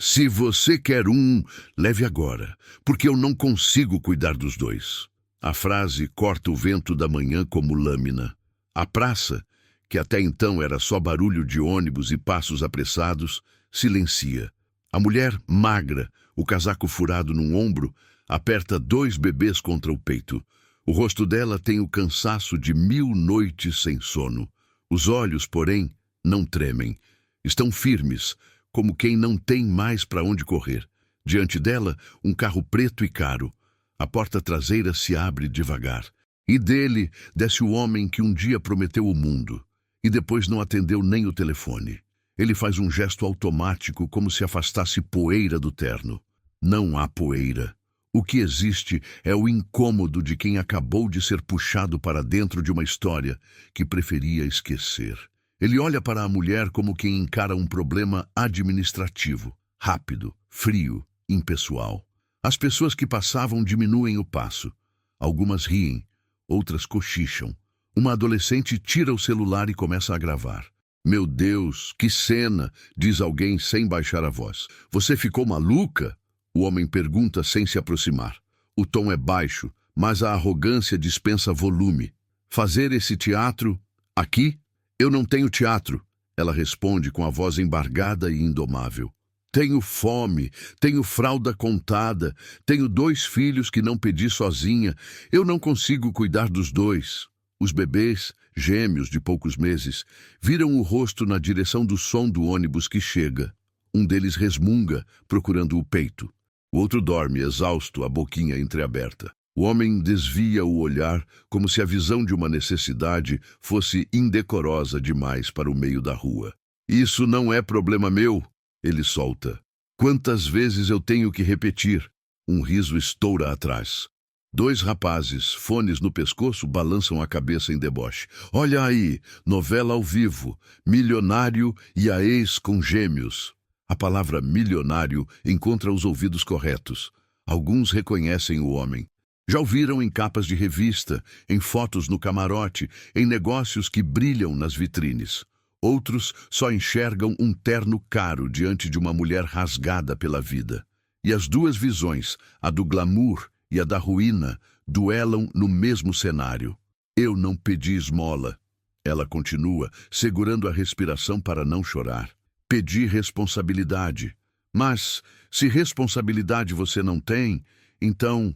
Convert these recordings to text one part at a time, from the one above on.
Se você quer um, leve agora, porque eu não consigo cuidar dos dois. A frase corta o vento da manhã como lâmina. A praça, que até então era só barulho de ônibus e passos apressados, silencia. A mulher, magra, o casaco furado num ombro, aperta 2 bebês contra o peito. O rosto dela tem o cansaço de 1000 noites sem sono. Os olhos, porém, não tremem. Estão firmes, como quem não tem mais para onde correr. Diante dela, um carro preto e caro. A porta traseira se abre devagar. E dele desce o homem que um dia prometeu o mundo. E depois não atendeu nem o telefone. Ele faz um gesto automático, como se afastasse poeira do terno. Não há poeira. O que existe é o incômodo de quem acabou de ser puxado para dentro de uma história que preferia esquecer. Ele olha para a mulher como quem encara um problema administrativo, rápido, frio, impessoal. As pessoas que passavam diminuem o passo. Algumas riem, outras cochicham. Uma adolescente tira o celular e começa a gravar. Meu Deus, que cena, diz alguém sem baixar a voz. Você ficou maluca? O homem pergunta sem se aproximar. O tom é baixo, mas a arrogância dispensa volume. Fazer esse teatro aqui? Eu não tenho teatro, ela responde com a voz embargada e indomável. Tenho fome, tenho fralda contada, tenho 2 filhos que não pedi sozinha, eu não consigo cuidar dos 2. Os bebês, gêmeos de poucos meses, viram o rosto na direção do som do ônibus que chega. Um deles resmunga, procurando o peito. O outro dorme, exausto, a boquinha entreaberta. O homem desvia o olhar como se a visão de uma necessidade fosse indecorosa demais para o meio da rua. Isso não é problema meu, ele solta. Quantas vezes eu tenho que repetir? Um riso estoura atrás. 2 rapazes, fones no pescoço, balançam a cabeça em deboche. Olha aí, novela ao vivo, milionário e a ex com gêmeos. A palavra milionário encontra os ouvidos corretos. Alguns reconhecem o homem. Já o viram em capas de revista, em fotos no camarote, em negócios que brilham nas vitrines. Outros só enxergam um terno caro diante de uma mulher rasgada pela vida. E as 2 visões, a do glamour e a da ruína, duelam no mesmo cenário. Eu não pedi esmola. Ela continua, segurando a respiração para não chorar. Pedi responsabilidade. Mas, se responsabilidade você não tem, então,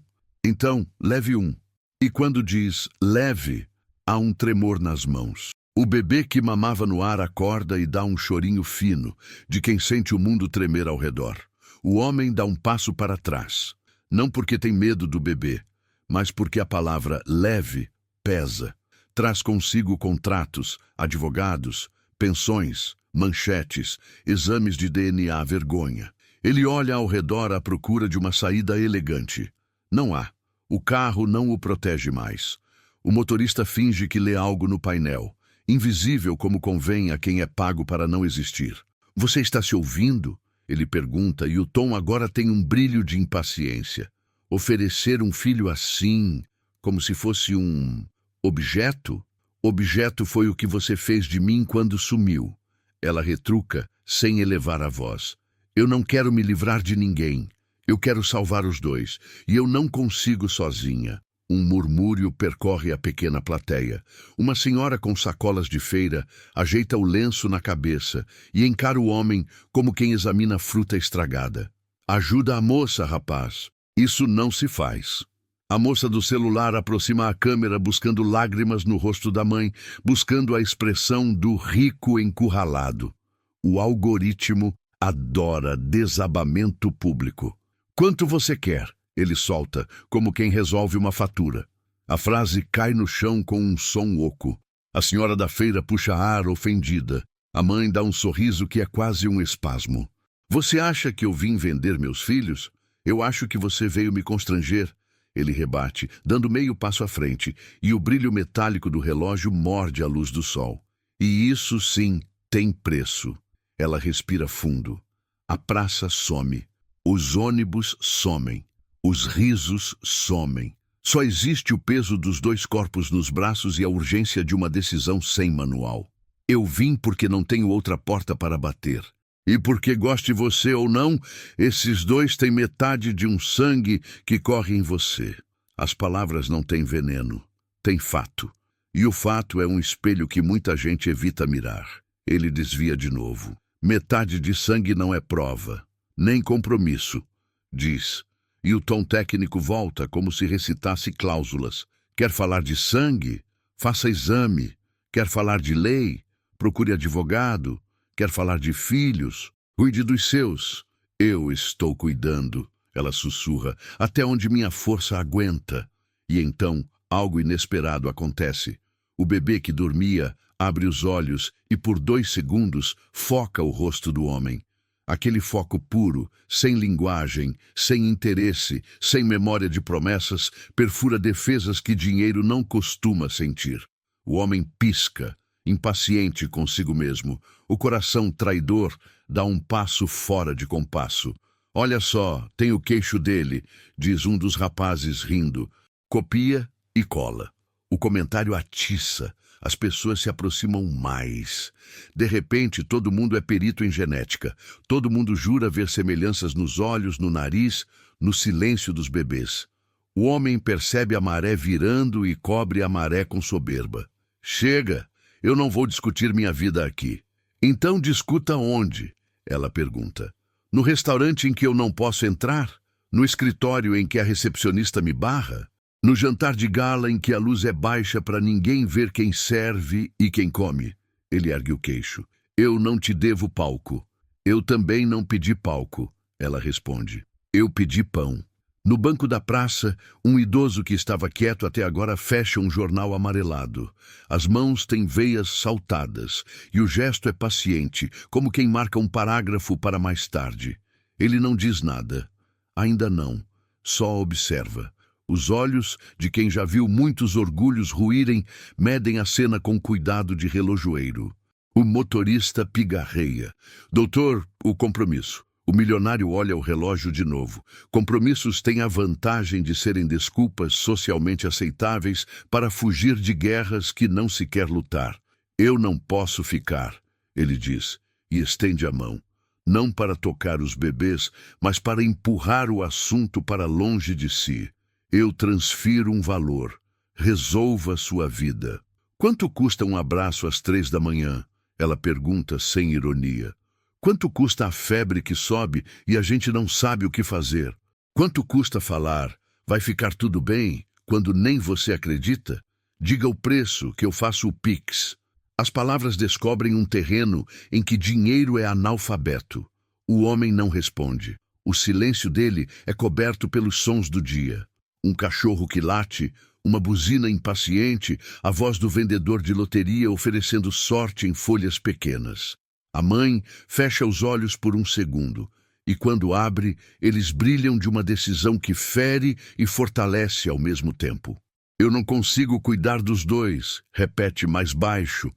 leve um. E quando diz leve, há um tremor nas mãos. O bebê que mamava no ar acorda e dá um chorinho fino, de quem sente o mundo tremer ao redor. O homem dá um passo para trás. Não porque tem medo do bebê, mas porque a palavra leve pesa. Traz consigo contratos, advogados, pensões, manchetes, exames de DNA, vergonha. Ele olha ao redor à procura de uma saída elegante. Não há. O carro não o protege mais. O motorista finge que lê algo no painel, invisível como convém a quem é pago para não existir. Você está se ouvindo? Ele pergunta, e o tom agora tem um brilho de impaciência. Oferecer um filho assim, como se fosse um objeto? Objeto foi o que você fez de mim quando sumiu. Ela retruca, sem elevar a voz. Eu não quero me livrar de ninguém. Eu quero salvar os 2, e eu não consigo sozinha. Um murmúrio percorre a pequena plateia. Uma senhora com sacolas de feira ajeita o lenço na cabeça e encara o homem como quem examina fruta estragada. Ajuda a moça, rapaz. Isso não se faz. A moça do celular aproxima a câmera buscando lágrimas no rosto da mãe, buscando a expressão do rico encurralado. O algoritmo adora desabamento público. Quanto você quer? Ele solta, como quem resolve uma fatura. A frase cai no chão com um som oco. A senhora da feira puxa ar ofendida. A mãe dá um sorriso que é quase um espasmo. Você acha que eu vim vender meus filhos? Eu acho que você veio me constranger. Ele rebate, dando meio passo à frente, e o brilho metálico do relógio morde a luz do sol. E isso, sim, tem preço. Ela respira fundo. A praça some. Os ônibus somem. Os risos somem. Só existe o peso dos 2 corpos nos braços e a urgência de uma decisão sem manual. Eu vim porque não tenho outra porta para bater. E porque goste você ou não, esses dois têm metade de um sangue que corre em você. As palavras não têm veneno, têm fato. E o fato é um espelho que muita gente evita mirar. Ele desvia de novo. Metade de sangue não é prova, nem compromisso, diz. E o tom técnico volta como se recitasse cláusulas. Quer falar de sangue? Faça exame. Quer falar de lei? Procure advogado. Quer falar de filhos? Cuide dos seus. Eu estou cuidando, ela sussurra, até onde minha força aguenta. E então, algo inesperado acontece. O bebê que dormia abre os olhos e por 2 segundos foca o rosto do homem. Aquele foco puro, sem linguagem, sem interesse, sem memória de promessas, perfura defesas que dinheiro não costuma sentir. O homem pisca, impaciente consigo mesmo. O coração traidor dá um passo fora de compasso. Olha só, tem o queixo dele, diz um dos rapazes rindo. Copia e cola. O comentário atiça. As pessoas se aproximam mais. De repente, todo mundo é perito em genética. Todo mundo jura ver semelhanças nos olhos, no nariz, no silêncio dos bebês. O homem percebe a maré virando e cobre a maré com soberba. Chega, eu não vou discutir minha vida aqui. Então discuta onde? Ela pergunta. No restaurante em que eu não posso entrar? No escritório em que a recepcionista me barra? No jantar de gala em que a luz é baixa para ninguém ver quem serve e quem come? Ele ergue o queixo. Eu não te devo palco. Eu também não pedi palco, ela responde. Eu pedi pão. No banco da praça, um idoso que estava quieto até agora fecha um jornal amarelado. As mãos têm veias saltadas e o gesto é paciente, como quem marca um parágrafo para mais tarde. Ele não diz nada. Ainda não. Só observa. Os olhos de quem já viu muitos orgulhos ruírem medem a cena com cuidado de relojoeiro. O motorista pigarreia. Doutor, o compromisso. O milionário olha o relógio de novo. Compromissos têm a vantagem de serem desculpas socialmente aceitáveis para fugir de guerras que não se quer lutar. Eu não posso ficar, ele diz, e estende a mão. Não para tocar os bebês, mas para empurrar o assunto para longe de si. Eu transfiro um valor. Resolva sua vida. Quanto custa um abraço às 3 da manhã? Ela pergunta sem ironia. Quanto custa a febre que sobe e a gente não sabe o que fazer? Quanto custa falar, vai ficar tudo bem, quando nem você acredita? Diga o preço que eu faço o Pix. As palavras descobrem um terreno em que dinheiro é analfabeto. O homem não responde. O silêncio dele é coberto pelos sons do dia. Um cachorro que late, uma buzina impaciente, a voz do vendedor de loteria oferecendo sorte em folhas pequenas. A mãe fecha os olhos por um segundo, e quando abre, eles brilham de uma decisão que fere e fortalece ao mesmo tempo. Eu não consigo cuidar dos dois, repete mais baixo,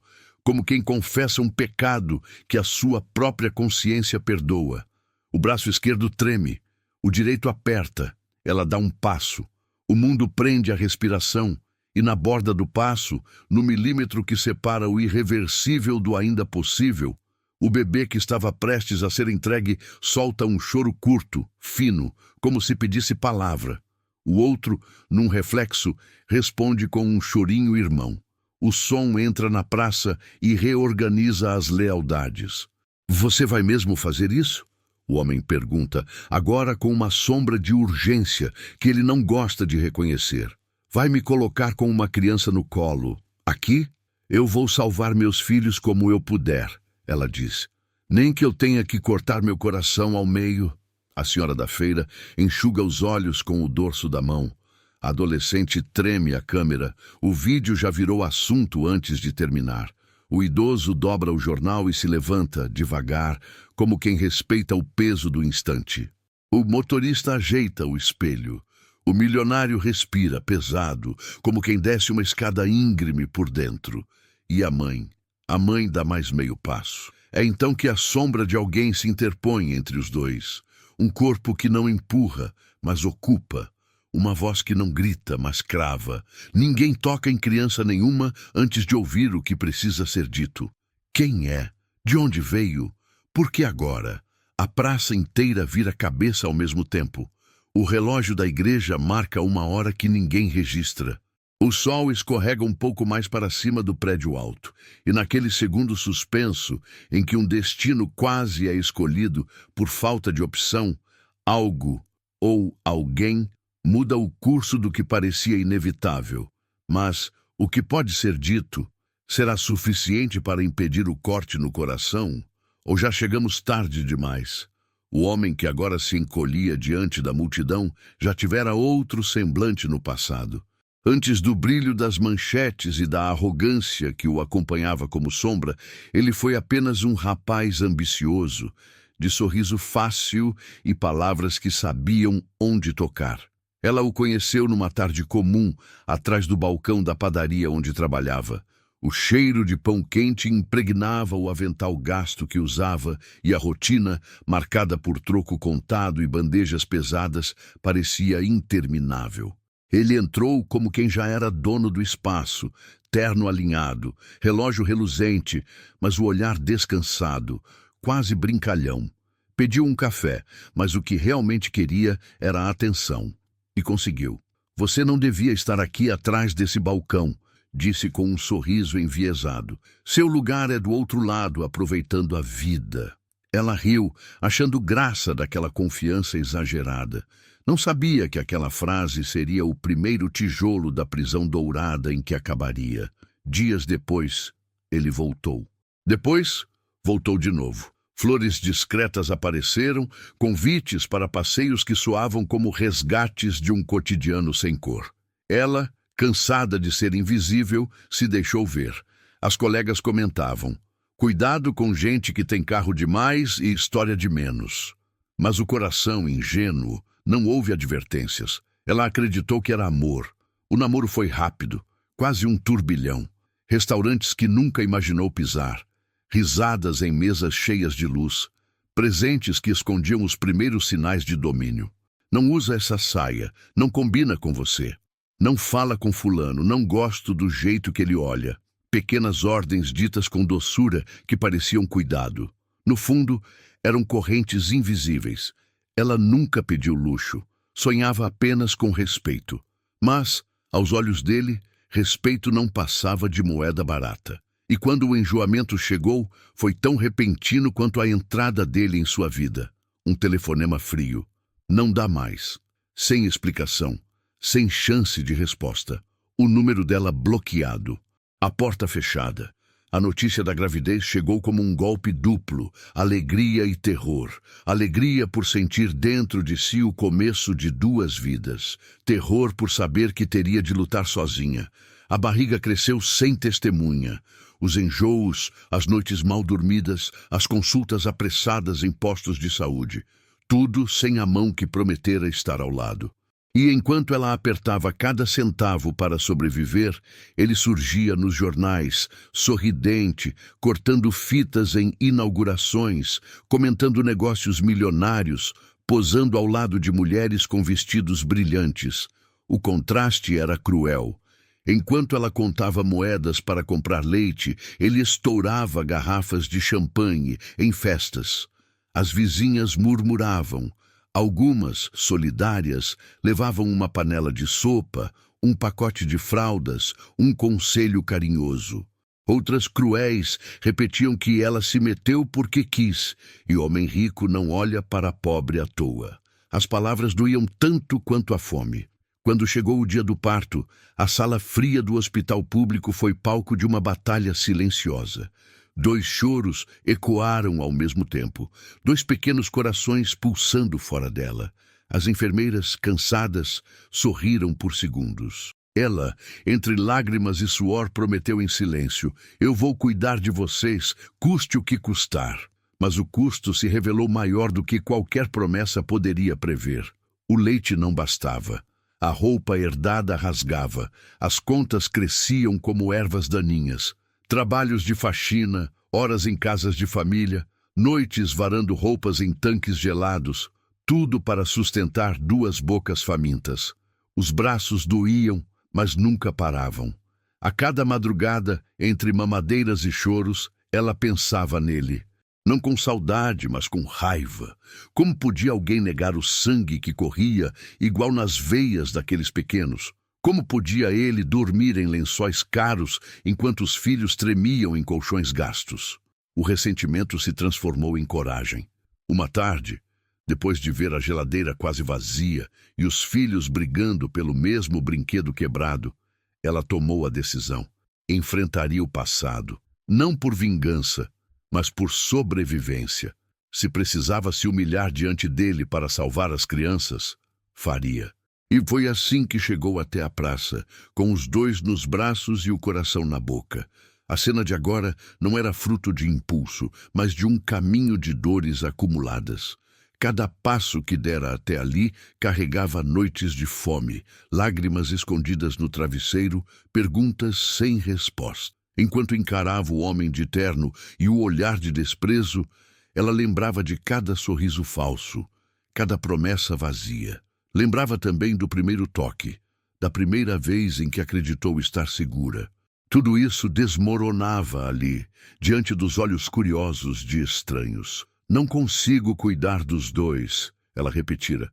como quem confessa um pecado que a sua própria consciência perdoa. O braço esquerdo treme, o direito aperta, ela dá um passo. O mundo prende a respiração, e na borda do passo, no milímetro que separa o irreversível do ainda possível, o bebê que estava prestes a ser entregue solta um choro curto, fino, como se pedisse palavra. O outro, num reflexo, responde com um chorinho irmão. O som entra na praça e reorganiza as lealdades. Você vai mesmo fazer isso? O homem pergunta, agora com uma sombra de urgência que ele não gosta de reconhecer. Vai me colocar com uma criança no colo. Aqui? Eu vou salvar meus filhos como eu puder, ela diz. Nem que eu tenha que cortar meu coração ao meio. A senhora da feira enxuga os olhos com o dorso da mão. A adolescente treme a câmera. O vídeo já virou assunto antes de terminar. O idoso dobra o jornal e se levanta, devagar, como quem respeita o peso do instante. O motorista ajeita o espelho. O milionário respira, pesado, como quem desce uma escada íngreme por dentro. E a mãe? A mãe dá mais meio passo. É então que a sombra de alguém se interpõe entre os dois. Um corpo que não empurra, mas ocupa. Uma voz que não grita, mas crava. Ninguém toca em criança nenhuma antes de ouvir o que precisa ser dito. Quem é? De onde veio? Por que agora? A praça inteira vira cabeça ao mesmo tempo. O relógio da igreja marca uma hora que ninguém registra. O sol escorrega um pouco mais para cima do prédio alto, e naquele segundo suspenso, em que um destino quase é escolhido por falta de opção, algo ou alguém muda o curso do que parecia inevitável. Mas o que pode ser dito será suficiente para impedir o corte no coração? Ou já chegamos tarde demais? O homem que agora se encolhia diante da multidão já tivera outro semblante no passado. Antes do brilho das manchetes e da arrogância que o acompanhava como sombra, ele foi apenas um rapaz ambicioso, de sorriso fácil e palavras que sabiam onde tocar. Ela o conheceu numa tarde comum, atrás do balcão da padaria onde trabalhava. O cheiro de pão quente impregnava o avental gasto que usava e a rotina, marcada por troco contado e bandejas pesadas, parecia interminável. Ele entrou como quem já era dono do espaço, terno alinhado, relógio reluzente, mas o olhar descansado, quase brincalhão. Pediu um café, mas o que realmente queria era a atenção. E conseguiu. Você não devia estar aqui atrás desse balcão, disse com um sorriso enviesado. Seu lugar é do outro lado, aproveitando a vida. Ela riu, achando graça daquela confiança exagerada. Não sabia que aquela frase seria o primeiro tijolo da prisão dourada em que acabaria. Dias depois, ele voltou. Depois, voltou de novo. Flores discretas apareceram, convites para passeios que soavam como resgates de um cotidiano sem cor. Ela, cansada de ser invisível, se deixou ver. As colegas comentavam: cuidado com gente que tem carro demais e história de menos. Mas o coração ingênuo não houve advertências. Ela acreditou que era amor. O namoro foi rápido, quase um turbilhão. Restaurantes que nunca imaginou pisar. Risadas em mesas cheias de luz. Presentes que escondiam os primeiros sinais de domínio. Não usa essa saia, não combina com você. Não fala com fulano, não gosto do jeito que ele olha. Pequenas ordens ditas com doçura que pareciam cuidado. No fundo, eram correntes invisíveis. Ela nunca pediu luxo, sonhava apenas com respeito. Mas, aos olhos dele, respeito não passava de moeda barata. E quando o enjoamento chegou, foi tão repentino quanto a entrada dele em sua vida. Um telefonema frio. Não dá mais. Sem explicação. Sem chance de resposta. O número dela bloqueado. A porta fechada. A notícia da gravidez chegou como um golpe duplo, alegria e terror. Alegria por sentir dentro de si o começo de duas vidas. Terror por saber que teria de lutar sozinha. A barriga cresceu sem testemunha. Os enjoos, as noites mal dormidas, as consultas apressadas em postos de saúde. Tudo sem a mão que prometera estar ao lado. E enquanto ela apertava cada centavo para sobreviver, ele surgia nos jornais, sorridente, cortando fitas em inaugurações, comentando negócios milionários, posando ao lado de mulheres com vestidos brilhantes. O contraste era cruel. Enquanto ela contava moedas para comprar leite, ele estourava garrafas de champanhe em festas. As vizinhas murmuravam. Algumas, solidárias, levavam uma panela de sopa, um pacote de fraldas, um conselho carinhoso. Outras, cruéis, repetiam que ela se meteu porque quis, e homem rico não olha para pobre à toa. As palavras doíam tanto quanto a fome. Quando chegou o dia do parto, a sala fria do hospital público foi palco de uma batalha silenciosa. 2 choros ecoaram ao mesmo tempo, 2 pequenos corações pulsando fora dela. As enfermeiras, cansadas, sorriram por segundos. Ela, entre lágrimas e suor, prometeu em silêncio: eu vou cuidar de vocês, custe o que custar. Mas o custo se revelou maior do que qualquer promessa poderia prever. O leite não bastava. A roupa herdada rasgava, as contas cresciam como ervas daninhas. Trabalhos de faxina, horas em casas de família, noites varando roupas em tanques gelados, tudo para sustentar 2 bocas famintas. Os braços doíam, mas nunca paravam. A cada madrugada, entre mamadeiras e choros, ela pensava nele. Não com saudade, mas com raiva. Como podia alguém negar o sangue que corria igual nas veias daqueles pequenos? Como podia ele dormir em lençóis caros enquanto os filhos tremiam em colchões gastos? O ressentimento se transformou em coragem. Uma tarde, depois de ver a geladeira quase vazia e os filhos brigando pelo mesmo brinquedo quebrado, ela tomou a decisão. Enfrentaria o passado, não por vingança, mas por sobrevivência. Se precisava se humilhar diante dele para salvar as crianças, faria. E foi assim que chegou até a praça, com os dois nos braços e o coração na boca. A cena de agora não era fruto de impulso, mas de um caminho de dores acumuladas. Cada passo que dera até ali carregava noites de fome, lágrimas escondidas no travesseiro, perguntas sem resposta. Enquanto encarava o homem de terno e o olhar de desprezo, ela lembrava de cada sorriso falso, cada promessa vazia. Lembrava também do primeiro toque, da primeira vez em que acreditou estar segura. Tudo isso desmoronava ali, diante dos olhos curiosos de estranhos. Não consigo cuidar dos dois, ela repetira.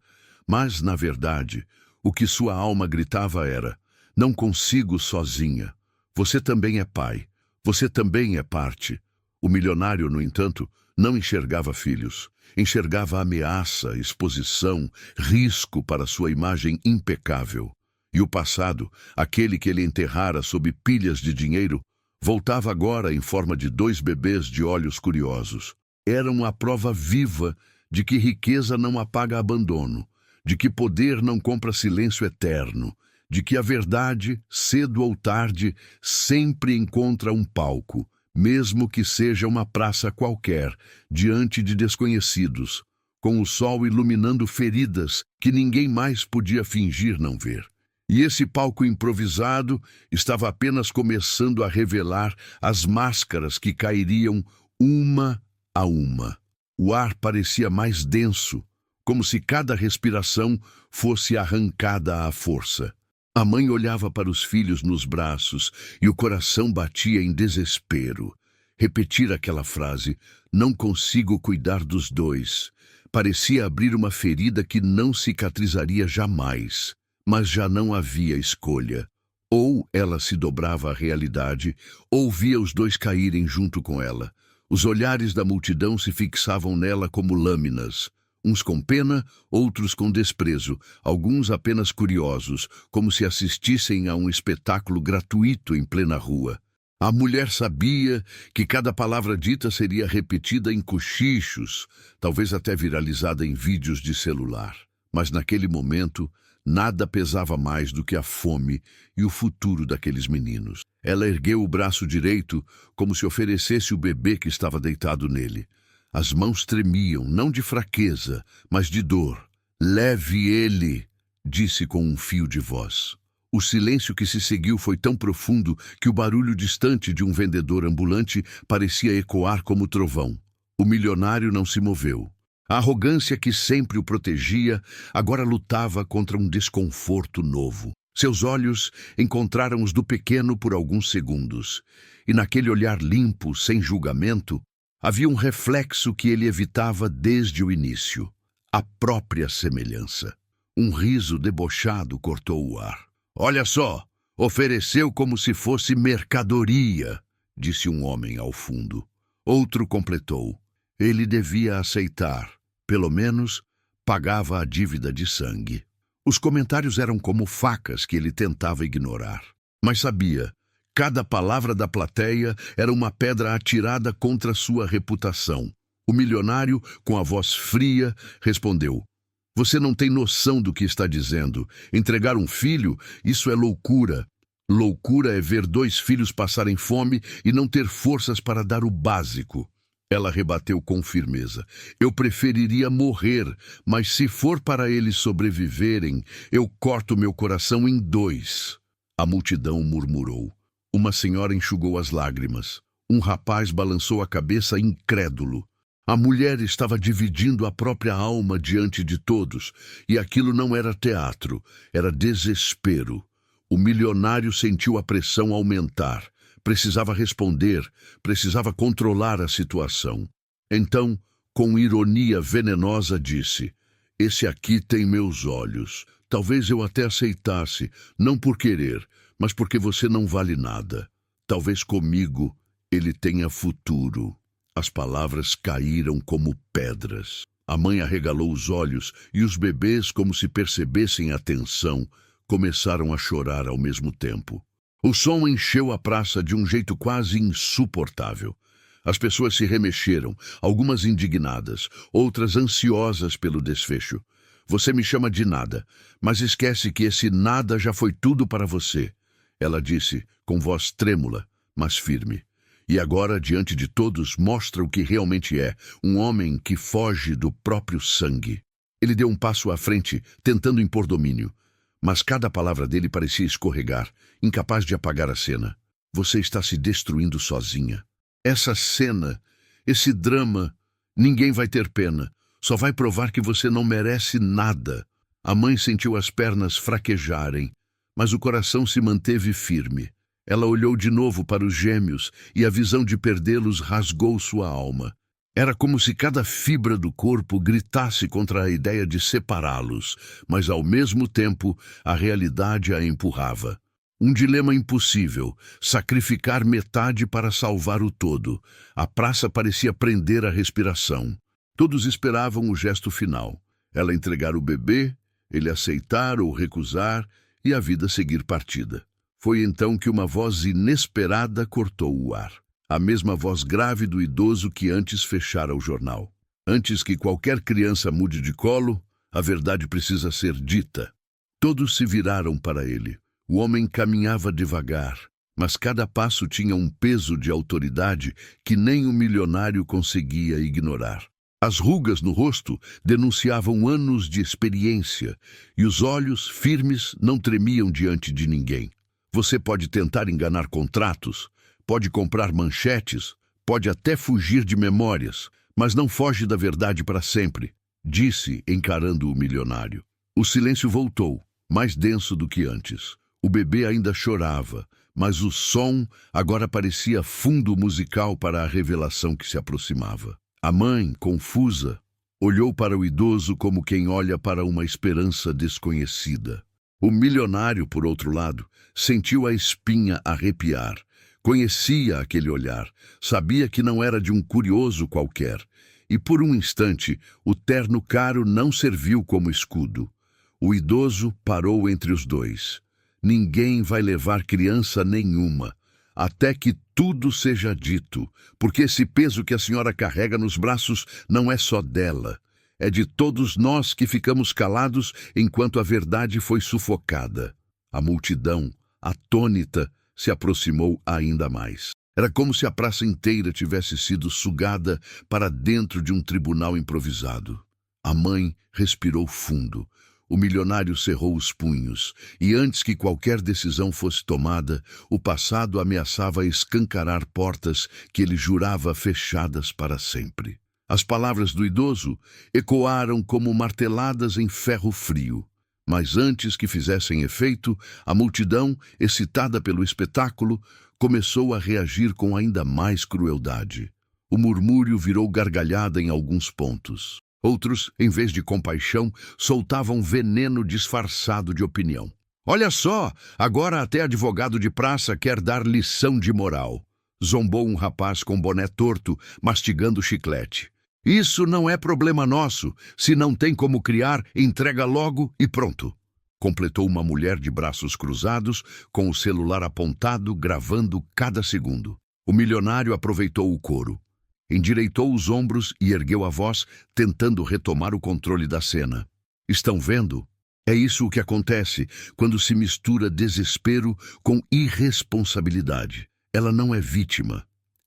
Mas, na verdade, o que sua alma gritava era: não consigo sozinha. Você também é pai. Você também é parte. O milionário, no entanto, não enxergava filhos. Enxergava ameaça, exposição, risco para sua imagem impecável. E o passado, aquele que ele enterrara sob pilhas de dinheiro, voltava agora em forma de dois bebês de olhos curiosos. Eram a prova viva de que riqueza não apaga abandono, de que poder não compra silêncio eterno, de que a verdade, cedo ou tarde, sempre encontra um palco, mesmo que seja uma praça qualquer, diante de desconhecidos, com o sol iluminando feridas que ninguém mais podia fingir não ver. E esse palco improvisado estava apenas começando a revelar as máscaras que cairiam uma a uma. O ar parecia mais denso, como se cada respiração fosse arrancada à força. A mãe olhava para os filhos nos braços e o coração batia em desespero. Repetir aquela frase, não consigo cuidar dos dois, parecia abrir uma ferida que não cicatrizaria jamais. Mas já não havia escolha. Ou ela se dobrava à realidade, ou via os dois caírem junto com ela. Os olhares da multidão se fixavam nela como lâminas, uns com pena, outros com desprezo, alguns apenas curiosos, como se assistissem a um espetáculo gratuito em plena rua. A mulher sabia que cada palavra dita seria repetida em cochichos, talvez até viralizada em vídeos de celular. Mas naquele momento, nada pesava mais do que a fome e o futuro daqueles meninos. Ela ergueu o braço direito como se oferecesse o bebê que estava deitado nele. As mãos tremiam, não de fraqueza, mas de dor. Leve ele, disse com um fio de voz. O silêncio que se seguiu foi tão profundo que o barulho distante de um vendedor ambulante parecia ecoar como trovão. O milionário não se moveu. A arrogância que sempre o protegia agora lutava contra um desconforto novo. Seus olhos encontraram os do pequeno por alguns segundos, e naquele olhar limpo, sem julgamento, havia um reflexo que ele evitava desde o início: a própria semelhança. Um riso debochado cortou o ar. Olha só, ofereceu como se fosse mercadoria, disse um homem ao fundo. Outro completou. Ele devia aceitar. Pelo menos, pagava a dívida de sangue. Os comentários eram como facas que ele tentava ignorar. Mas sabia, cada palavra da plateia era uma pedra atirada contra sua reputação. O milionário, com a voz fria, respondeu: Você não tem noção do que está dizendo. Entregar um filho, isso é loucura. Loucura é ver dois filhos passarem fome e não ter forças para dar o básico. Ela rebateu com firmeza. Eu preferiria morrer, mas se for para eles sobreviverem, eu corto meu coração em dois. A multidão murmurou. Uma senhora enxugou as lágrimas. Um rapaz balançou a cabeça incrédulo. A mulher estava dividindo a própria alma diante de todos, e aquilo não era teatro, era desespero. O milionário sentiu a pressão aumentar. Precisava responder, precisava controlar a situação. Então, com ironia venenosa, disse: esse aqui tem meus olhos. Talvez eu até aceitasse, não por querer, mas porque você não vale nada. Talvez comigo ele tenha futuro. As palavras caíram como pedras. A mãe arregalou os olhos e os bebês, como se percebessem a tensão, começaram a chorar ao mesmo tempo. O som encheu a praça de um jeito quase insuportável. As pessoas se remexeram, algumas indignadas, outras ansiosas pelo desfecho. Você me chama de nada, mas esquece que esse nada já foi tudo para você, ela disse, com voz trêmula, mas firme. E agora, diante de todos, mostra o que realmente é, um homem que foge do próprio sangue. Ele deu um passo à frente, tentando impor domínio, mas cada palavra dele parecia escorregar, incapaz de apagar a cena. Você está se destruindo sozinha. Essa cena, esse drama, ninguém vai ter pena. Só vai provar que você não merece nada. A mãe sentiu as pernas fraquejarem, mas o coração se manteve firme. Ela olhou de novo para os gêmeos e a visão de perdê-los rasgou sua alma. Era como se cada fibra do corpo gritasse contra a ideia de separá-los, mas ao mesmo tempo a realidade a empurrava. Um dilema impossível, sacrificar metade para salvar o todo. A praça parecia prender a respiração. Todos esperavam o gesto final. Ela entregar o bebê, ele aceitar ou recusar e a vida seguir partida. Foi então que uma voz inesperada cortou o ar. A mesma voz grave do idoso que antes fechara o jornal. Antes que qualquer criança mude de colo, a verdade precisa ser dita. Todos se viraram para ele. O homem caminhava devagar, mas cada passo tinha um peso de autoridade que nem o milionário conseguia ignorar. As rugas no rosto denunciavam anos de experiência, e os olhos, firmes, não tremiam diante de ninguém. Você pode tentar enganar contratos, pode comprar manchetes, pode até fugir de memórias, mas não foge da verdade para sempre, disse, encarando o milionário. O silêncio voltou, mais denso do que antes. O bebê ainda chorava, mas o som agora parecia fundo musical para a revelação que se aproximava. A mãe, confusa, olhou para o idoso como quem olha para uma esperança desconhecida. O milionário, por outro lado, sentiu a espinha arrepiar. Conhecia aquele olhar, sabia que não era de um curioso qualquer, e por um instante o terno caro não serviu como escudo. O idoso parou entre os dois. Ninguém vai levar criança nenhuma, até que tudo seja dito, porque esse peso que a senhora carrega nos braços não é só dela, é de todos nós que ficamos calados enquanto a verdade foi sufocada. A multidão, atônita, se aproximou ainda mais. Era como se a praça inteira tivesse sido sugada para dentro de um tribunal improvisado. A mãe respirou fundo. O milionário cerrou os punhos, e antes que qualquer decisão fosse tomada, o passado ameaçava escancarar portas que ele jurava fechadas para sempre. As palavras do idoso ecoaram como marteladas em ferro frio. Mas antes que fizessem efeito, a multidão, excitada pelo espetáculo, começou a reagir com ainda mais crueldade. O murmúrio virou gargalhada em alguns pontos. Outros, em vez de compaixão, soltavam veneno disfarçado de opinião. Olha só, agora até advogado de praça quer dar lição de moral. Zombou um rapaz com boné torto, mastigando chiclete. Isso não é problema nosso. Se não tem como criar, entrega logo e pronto. Completou uma mulher de braços cruzados, com o celular apontado, gravando cada segundo. O milionário aproveitou o coro. Endireitou os ombros e ergueu a voz, tentando retomar o controle da cena. Estão vendo? É isso o que acontece quando se mistura desespero com irresponsabilidade. Ela não é vítima.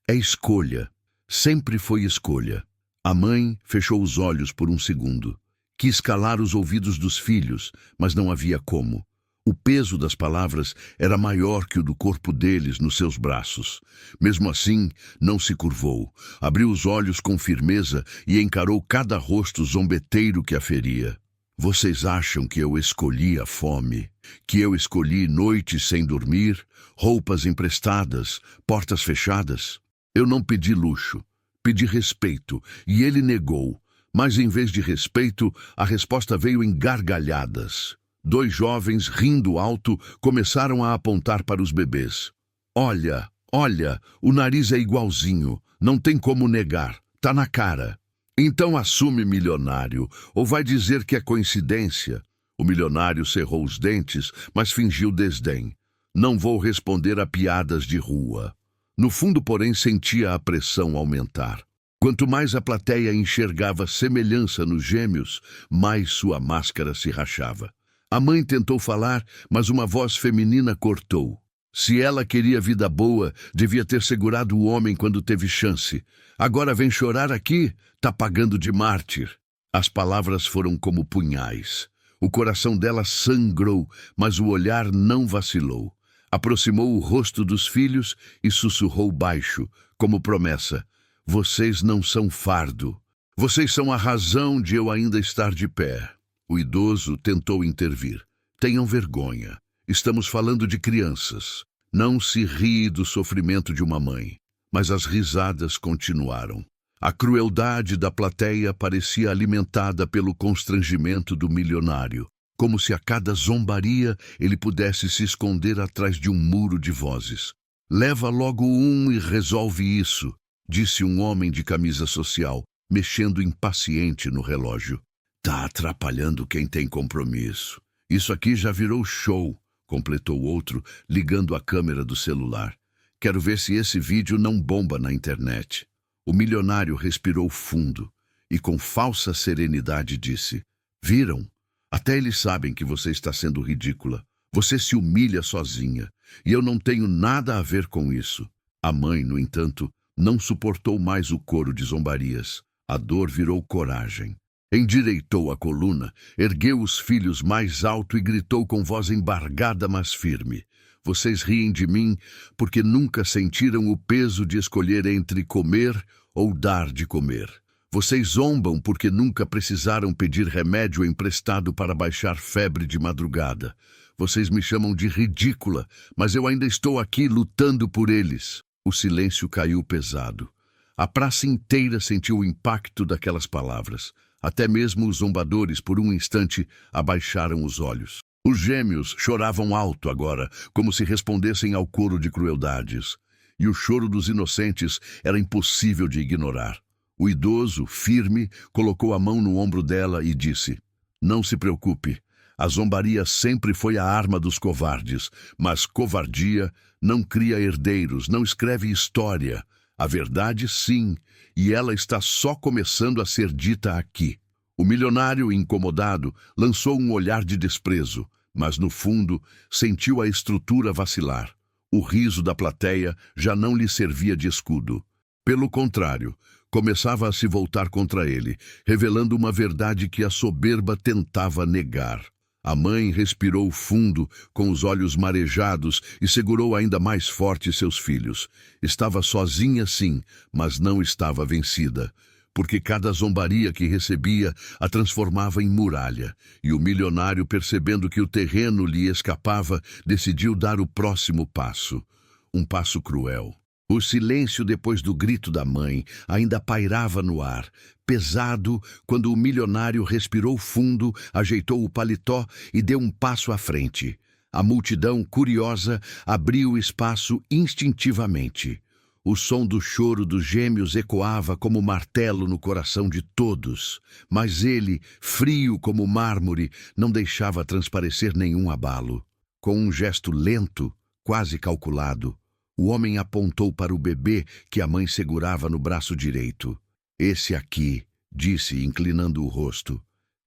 É escolha. Sempre foi escolha. A mãe fechou os olhos por um segundo. Quis calar os ouvidos dos filhos, mas não havia como. O peso das palavras era maior que o do corpo deles nos seus braços. Mesmo assim, não se curvou. Abriu os olhos com firmeza e encarou cada rosto zombeteiro que a feria. Vocês acham que eu escolhi a fome? Que eu escolhi noites sem dormir? Roupas emprestadas? Portas fechadas? Eu não pedi luxo. Pedi respeito, e ele negou. Mas em vez de respeito, a resposta veio em gargalhadas. 2 jovens, rindo alto, começaram a apontar para os bebês. Olha, olha, o nariz é igualzinho, não tem como negar, tá na cara. Então assume, milionário, ou vai dizer que é coincidência? O milionário cerrou os dentes, mas fingiu desdém. Não vou responder a piadas de rua. No fundo, porém, sentia a pressão aumentar. Quanto mais a plateia enxergava semelhança nos gêmeos, mais sua máscara se rachava. A mãe tentou falar, mas uma voz feminina cortou. Se ela queria vida boa, devia ter segurado o homem quando teve chance. Agora vem chorar aqui? Tá pagando de mártir. As palavras foram como punhais. O coração dela sangrou, mas o olhar não vacilou. Aproximou o rosto dos filhos e sussurrou baixo, como promessa. Vocês não são fardo. Vocês são a razão de eu ainda estar de pé. O idoso tentou intervir. Tenham vergonha. Estamos falando de crianças. Não se rie do sofrimento de uma mãe. Mas as risadas continuaram. A crueldade da plateia parecia alimentada pelo constrangimento do milionário, como se a cada zombaria ele pudesse se esconder atrás de um muro de vozes. Leva logo um e resolve isso, disse um homem de camisa social, mexendo impaciente no relógio. Tá atrapalhando quem tem compromisso. Isso aqui já virou show, completou outro, ligando a câmera do celular. Quero ver se esse vídeo não bomba na internet. O milionário respirou fundo e com falsa serenidade disse: Viram? Até eles sabem que você está sendo ridícula. Você se humilha sozinha, e eu não tenho nada a ver com isso. A mãe, no entanto, não suportou mais o coro de zombarias. A dor virou coragem. Endireitou a coluna, ergueu os filhos mais alto e gritou com voz embargada, mas firme. Vocês riem de mim porque nunca sentiram o peso de escolher entre comer ou dar de comer. Vocês zombam porque nunca precisaram pedir remédio emprestado para baixar febre de madrugada. Vocês me chamam de ridícula, mas eu ainda estou aqui lutando por eles. O silêncio caiu pesado. A praça inteira sentiu o impacto daquelas palavras. Até mesmo os zombadores, por um instante, abaixaram os olhos. Os gêmeos choravam alto agora, como se respondessem ao coro de crueldades. E o choro dos inocentes era impossível de ignorar. O idoso, firme, colocou a mão no ombro dela e disse: Não se preocupe, a zombaria sempre foi a arma dos covardes, mas covardia não cria herdeiros, não escreve história. A verdade, sim, e ela está só começando a ser dita aqui. O milionário, incomodado, lançou um olhar de desprezo, mas no fundo sentiu a estrutura vacilar. O riso da plateia já não lhe servia de escudo. Pelo contrário, começava a se voltar contra ele, revelando uma verdade que a soberba tentava negar. A mãe respirou fundo, com os olhos marejados, e segurou ainda mais forte seus filhos. Estava sozinha, sim, mas não estava vencida, porque cada zombaria que recebia a transformava em muralha, e o milionário, percebendo que o terreno lhe escapava, decidiu dar o próximo passo. Um passo cruel. O silêncio depois do grito da mãe ainda pairava no ar, pesado, quando o milionário respirou fundo, ajeitou o paletó e deu um passo à frente. A multidão, curiosa, abriu espaço instintivamente. O som do choro dos gêmeos ecoava como martelo no coração de todos, mas ele, frio como mármore, não deixava transparecer nenhum abalo. Com um gesto lento, quase calculado, o homem apontou para o bebê que a mãe segurava no braço direito. Esse aqui, disse, inclinando o rosto,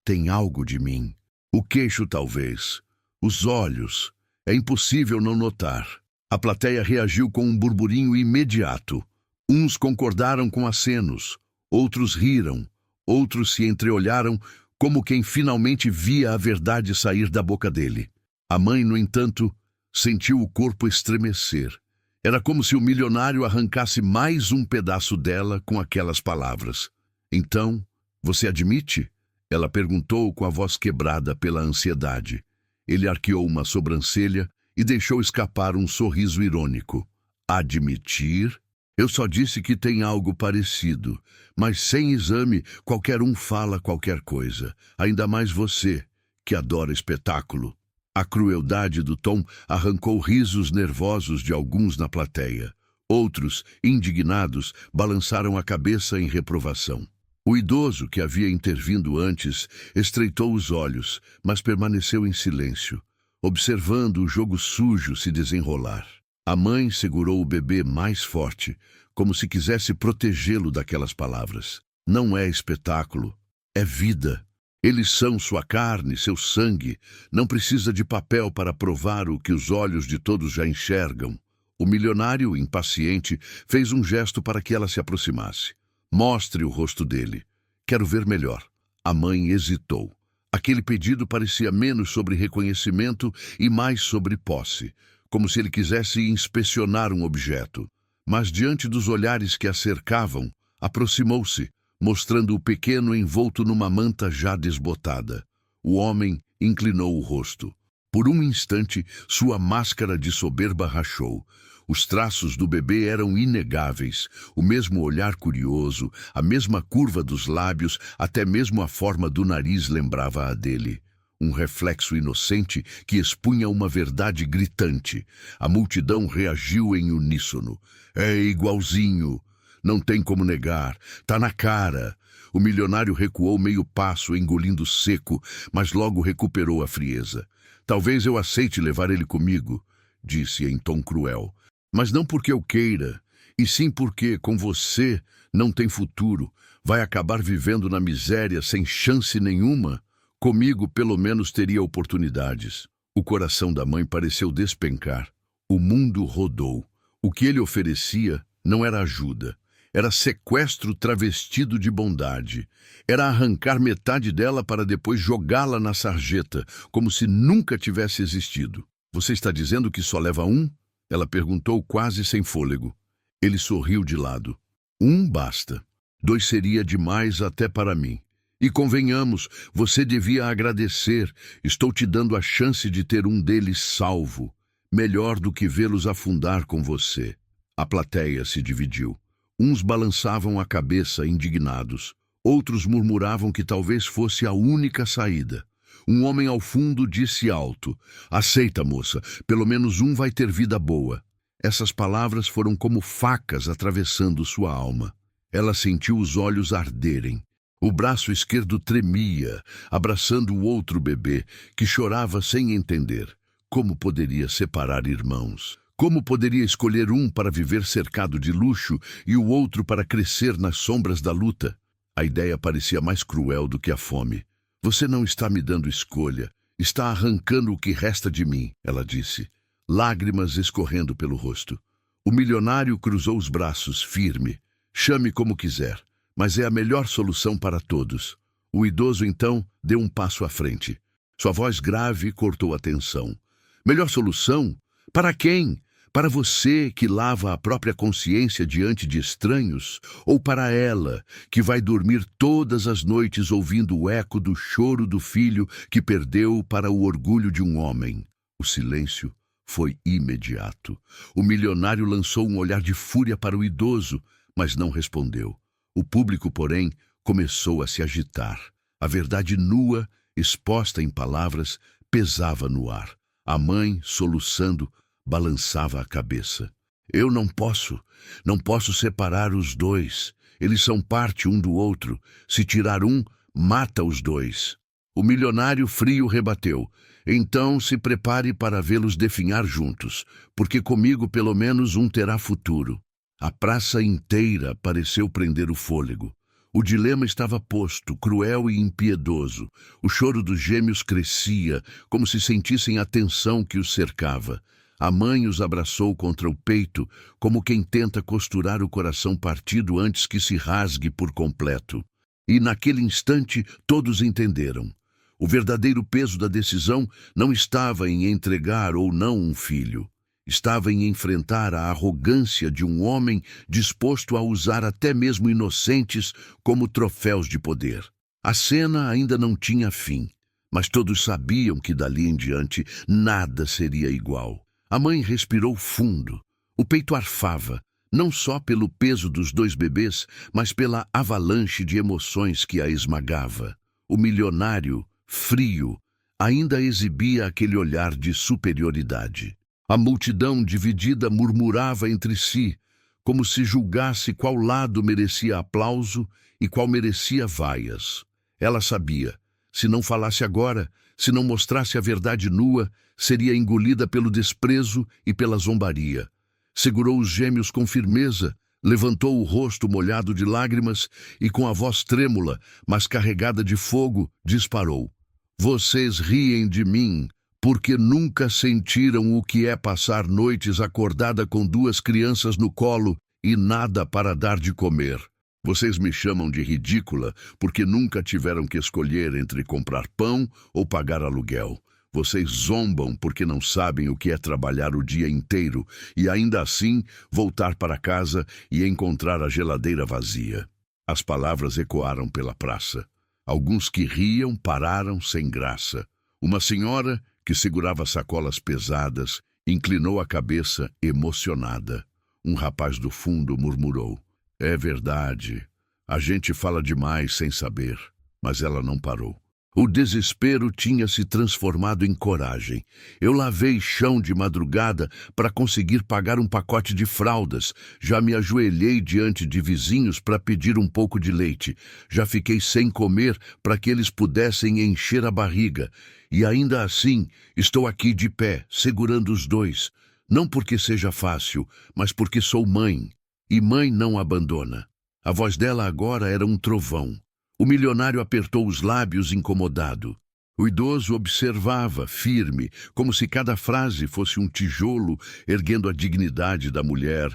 tem algo de mim. O queixo, talvez. Os olhos. É impossível não notar. A plateia reagiu com um burburinho imediato. Uns concordaram com acenos, outros riram, outros se entreolharam como quem finalmente via a verdade sair da boca dele. A mãe, no entanto, sentiu o corpo estremecer. Era como se o milionário arrancasse mais um pedaço dela com aquelas palavras. Então, você admite? Ela perguntou com a voz quebrada pela ansiedade. Ele arqueou uma sobrancelha e deixou escapar um sorriso irônico. Admitir? Eu só disse que tem algo parecido, mas sem exame qualquer um fala qualquer coisa, ainda mais você, que adora espetáculo. A crueldade do tom arrancou risos nervosos de alguns na plateia. Outros, indignados, balançaram a cabeça em reprovação. O idoso, que havia intervindo antes, estreitou os olhos, mas permaneceu em silêncio, observando o jogo sujo se desenrolar. A mãe segurou o bebê mais forte, como se quisesse protegê-lo daquelas palavras. Não é espetáculo, é vida. Eles são sua carne, seu sangue. Não precisa de papel para provar o que os olhos de todos já enxergam. O milionário, impaciente, fez um gesto para que ela se aproximasse. Mostre o rosto dele. Quero ver melhor. A mãe hesitou. Aquele pedido parecia menos sobre reconhecimento e mais sobre posse, como se ele quisesse inspecionar um objeto. Mas diante dos olhares que a cercavam, aproximou-se, mostrando o pequeno envolto numa manta já desbotada. O homem inclinou o rosto. Por um instante, sua máscara de soberba rachou. Os traços do bebê eram inegáveis, o mesmo olhar curioso, a mesma curva dos lábios, até mesmo a forma do nariz lembrava a dele. Um reflexo inocente que expunha uma verdade gritante. A multidão reagiu em uníssono. É igualzinho. Não tem como negar. Tá na cara. O milionário recuou meio passo, engolindo seco, mas logo recuperou a frieza. Talvez eu aceite levar ele comigo, disse em tom cruel. Mas não porque eu queira, e sim porque, com você, não tem futuro. Vai acabar vivendo na miséria sem chance nenhuma. Comigo, pelo menos, teria oportunidades. O coração da mãe pareceu despencar. O mundo rodou. O que ele oferecia não era ajuda. Era sequestro travestido de bondade. Era arrancar metade dela para depois jogá-la na sarjeta, como se nunca tivesse existido. Você está dizendo que só leva um? Ela perguntou quase sem fôlego. Ele sorriu de lado. Um basta. 2 seria demais até para mim. E convenhamos, você devia agradecer. Estou te dando a chance de ter um deles salvo. Melhor do que vê-los afundar com você. A plateia se dividiu. Uns balançavam a cabeça, indignados. Outros murmuravam que talvez fosse a única saída. Um homem ao fundo disse alto: aceita, moça, pelo menos um vai ter vida boa. Essas palavras foram como facas atravessando sua alma. Ela sentiu os olhos arderem. O braço esquerdo tremia, abraçando o outro bebê, que chorava sem entender. Como poderia separar irmãos? Como poderia escolher um para viver cercado de luxo e o outro para crescer nas sombras da luta? A ideia parecia mais cruel do que a fome. Você não está me dando escolha. Está arrancando o que resta de mim, ela disse, lágrimas escorrendo pelo rosto. O milionário cruzou os braços, firme. Chame como quiser, mas é a melhor solução para todos. O idoso, então, deu um passo à frente. Sua voz grave cortou a tensão. Melhor solução? Para quem? Para você, que lava a própria consciência diante de estranhos? Ou para ela, que vai dormir todas as noites ouvindo o eco do choro do filho que perdeu para o orgulho de um homem? O silêncio foi imediato. O milionário lançou um olhar de fúria para o idoso, mas não respondeu. O público, porém, começou a se agitar. A verdade nua, exposta em palavras, pesava no ar. A mãe, soluçando, balançava a cabeça. Eu não posso separar os dois. Eles são parte um do outro. Se tirar um, mata os dois. O milionário frio rebateu. Então se prepare para vê-los definhar juntos, porque comigo pelo menos um terá futuro. A praça inteira pareceu prender o fôlego. O dilema estava posto, cruel e impiedoso. O choro dos gêmeos crescia, como se sentissem a tensão que os cercava. A mãe os abraçou contra o peito, como quem tenta costurar o coração partido antes que se rasgue por completo. E naquele instante todos entenderam. O verdadeiro peso da decisão não estava em entregar ou não um filho. Estava em enfrentar a arrogância de um homem disposto a usar até mesmo inocentes como troféus de poder. A cena ainda não tinha fim, mas todos sabiam que dali em diante nada seria igual. A mãe respirou fundo. O peito arfava, não só pelo peso dos dois bebês, mas pela avalanche de emoções que a esmagava. O milionário, frio, ainda exibia aquele olhar de superioridade. A multidão dividida murmurava entre si, como se julgasse qual lado merecia aplauso e qual merecia vaias. Ela sabia, se não falasse agora, se não mostrasse a verdade nua, seria engolida pelo desprezo e pela zombaria. Segurou os gêmeos com firmeza, levantou o rosto molhado de lágrimas e, com a voz trêmula, mas carregada de fogo, disparou. Vocês riem de mim, porque nunca sentiram o que é passar noites acordada com duas crianças no colo e nada para dar de comer. Vocês me chamam de ridícula porque nunca tiveram que escolher entre comprar pão ou pagar aluguel. Vocês zombam porque não sabem o que é trabalhar o dia inteiro e ainda assim voltar para casa e encontrar a geladeira vazia. As palavras ecoaram pela praça. Alguns que riam pararam sem graça. Uma senhora, que segurava sacolas pesadas, inclinou a cabeça emocionada. Um rapaz do fundo murmurou: "É verdade. A gente fala demais sem saber." Mas ela não parou. O desespero tinha se transformado em coragem. Eu lavei chão de madrugada para conseguir pagar um pacote de fraldas. Já me ajoelhei diante de vizinhos para pedir um pouco de leite. Já fiquei sem comer para que eles pudessem encher a barriga. E ainda assim, estou aqui de pé, segurando os dois. Não porque seja fácil, mas porque sou mãe. E mãe não abandona. A voz dela agora era um trovão. O milionário apertou os lábios incomodado. O idoso observava, firme, como se cada frase fosse um tijolo erguendo a dignidade da mulher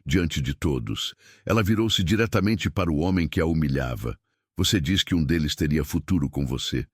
diante de todos. Ela virou-se diretamente para o homem que a humilhava. Você diz que um deles teria futuro com você.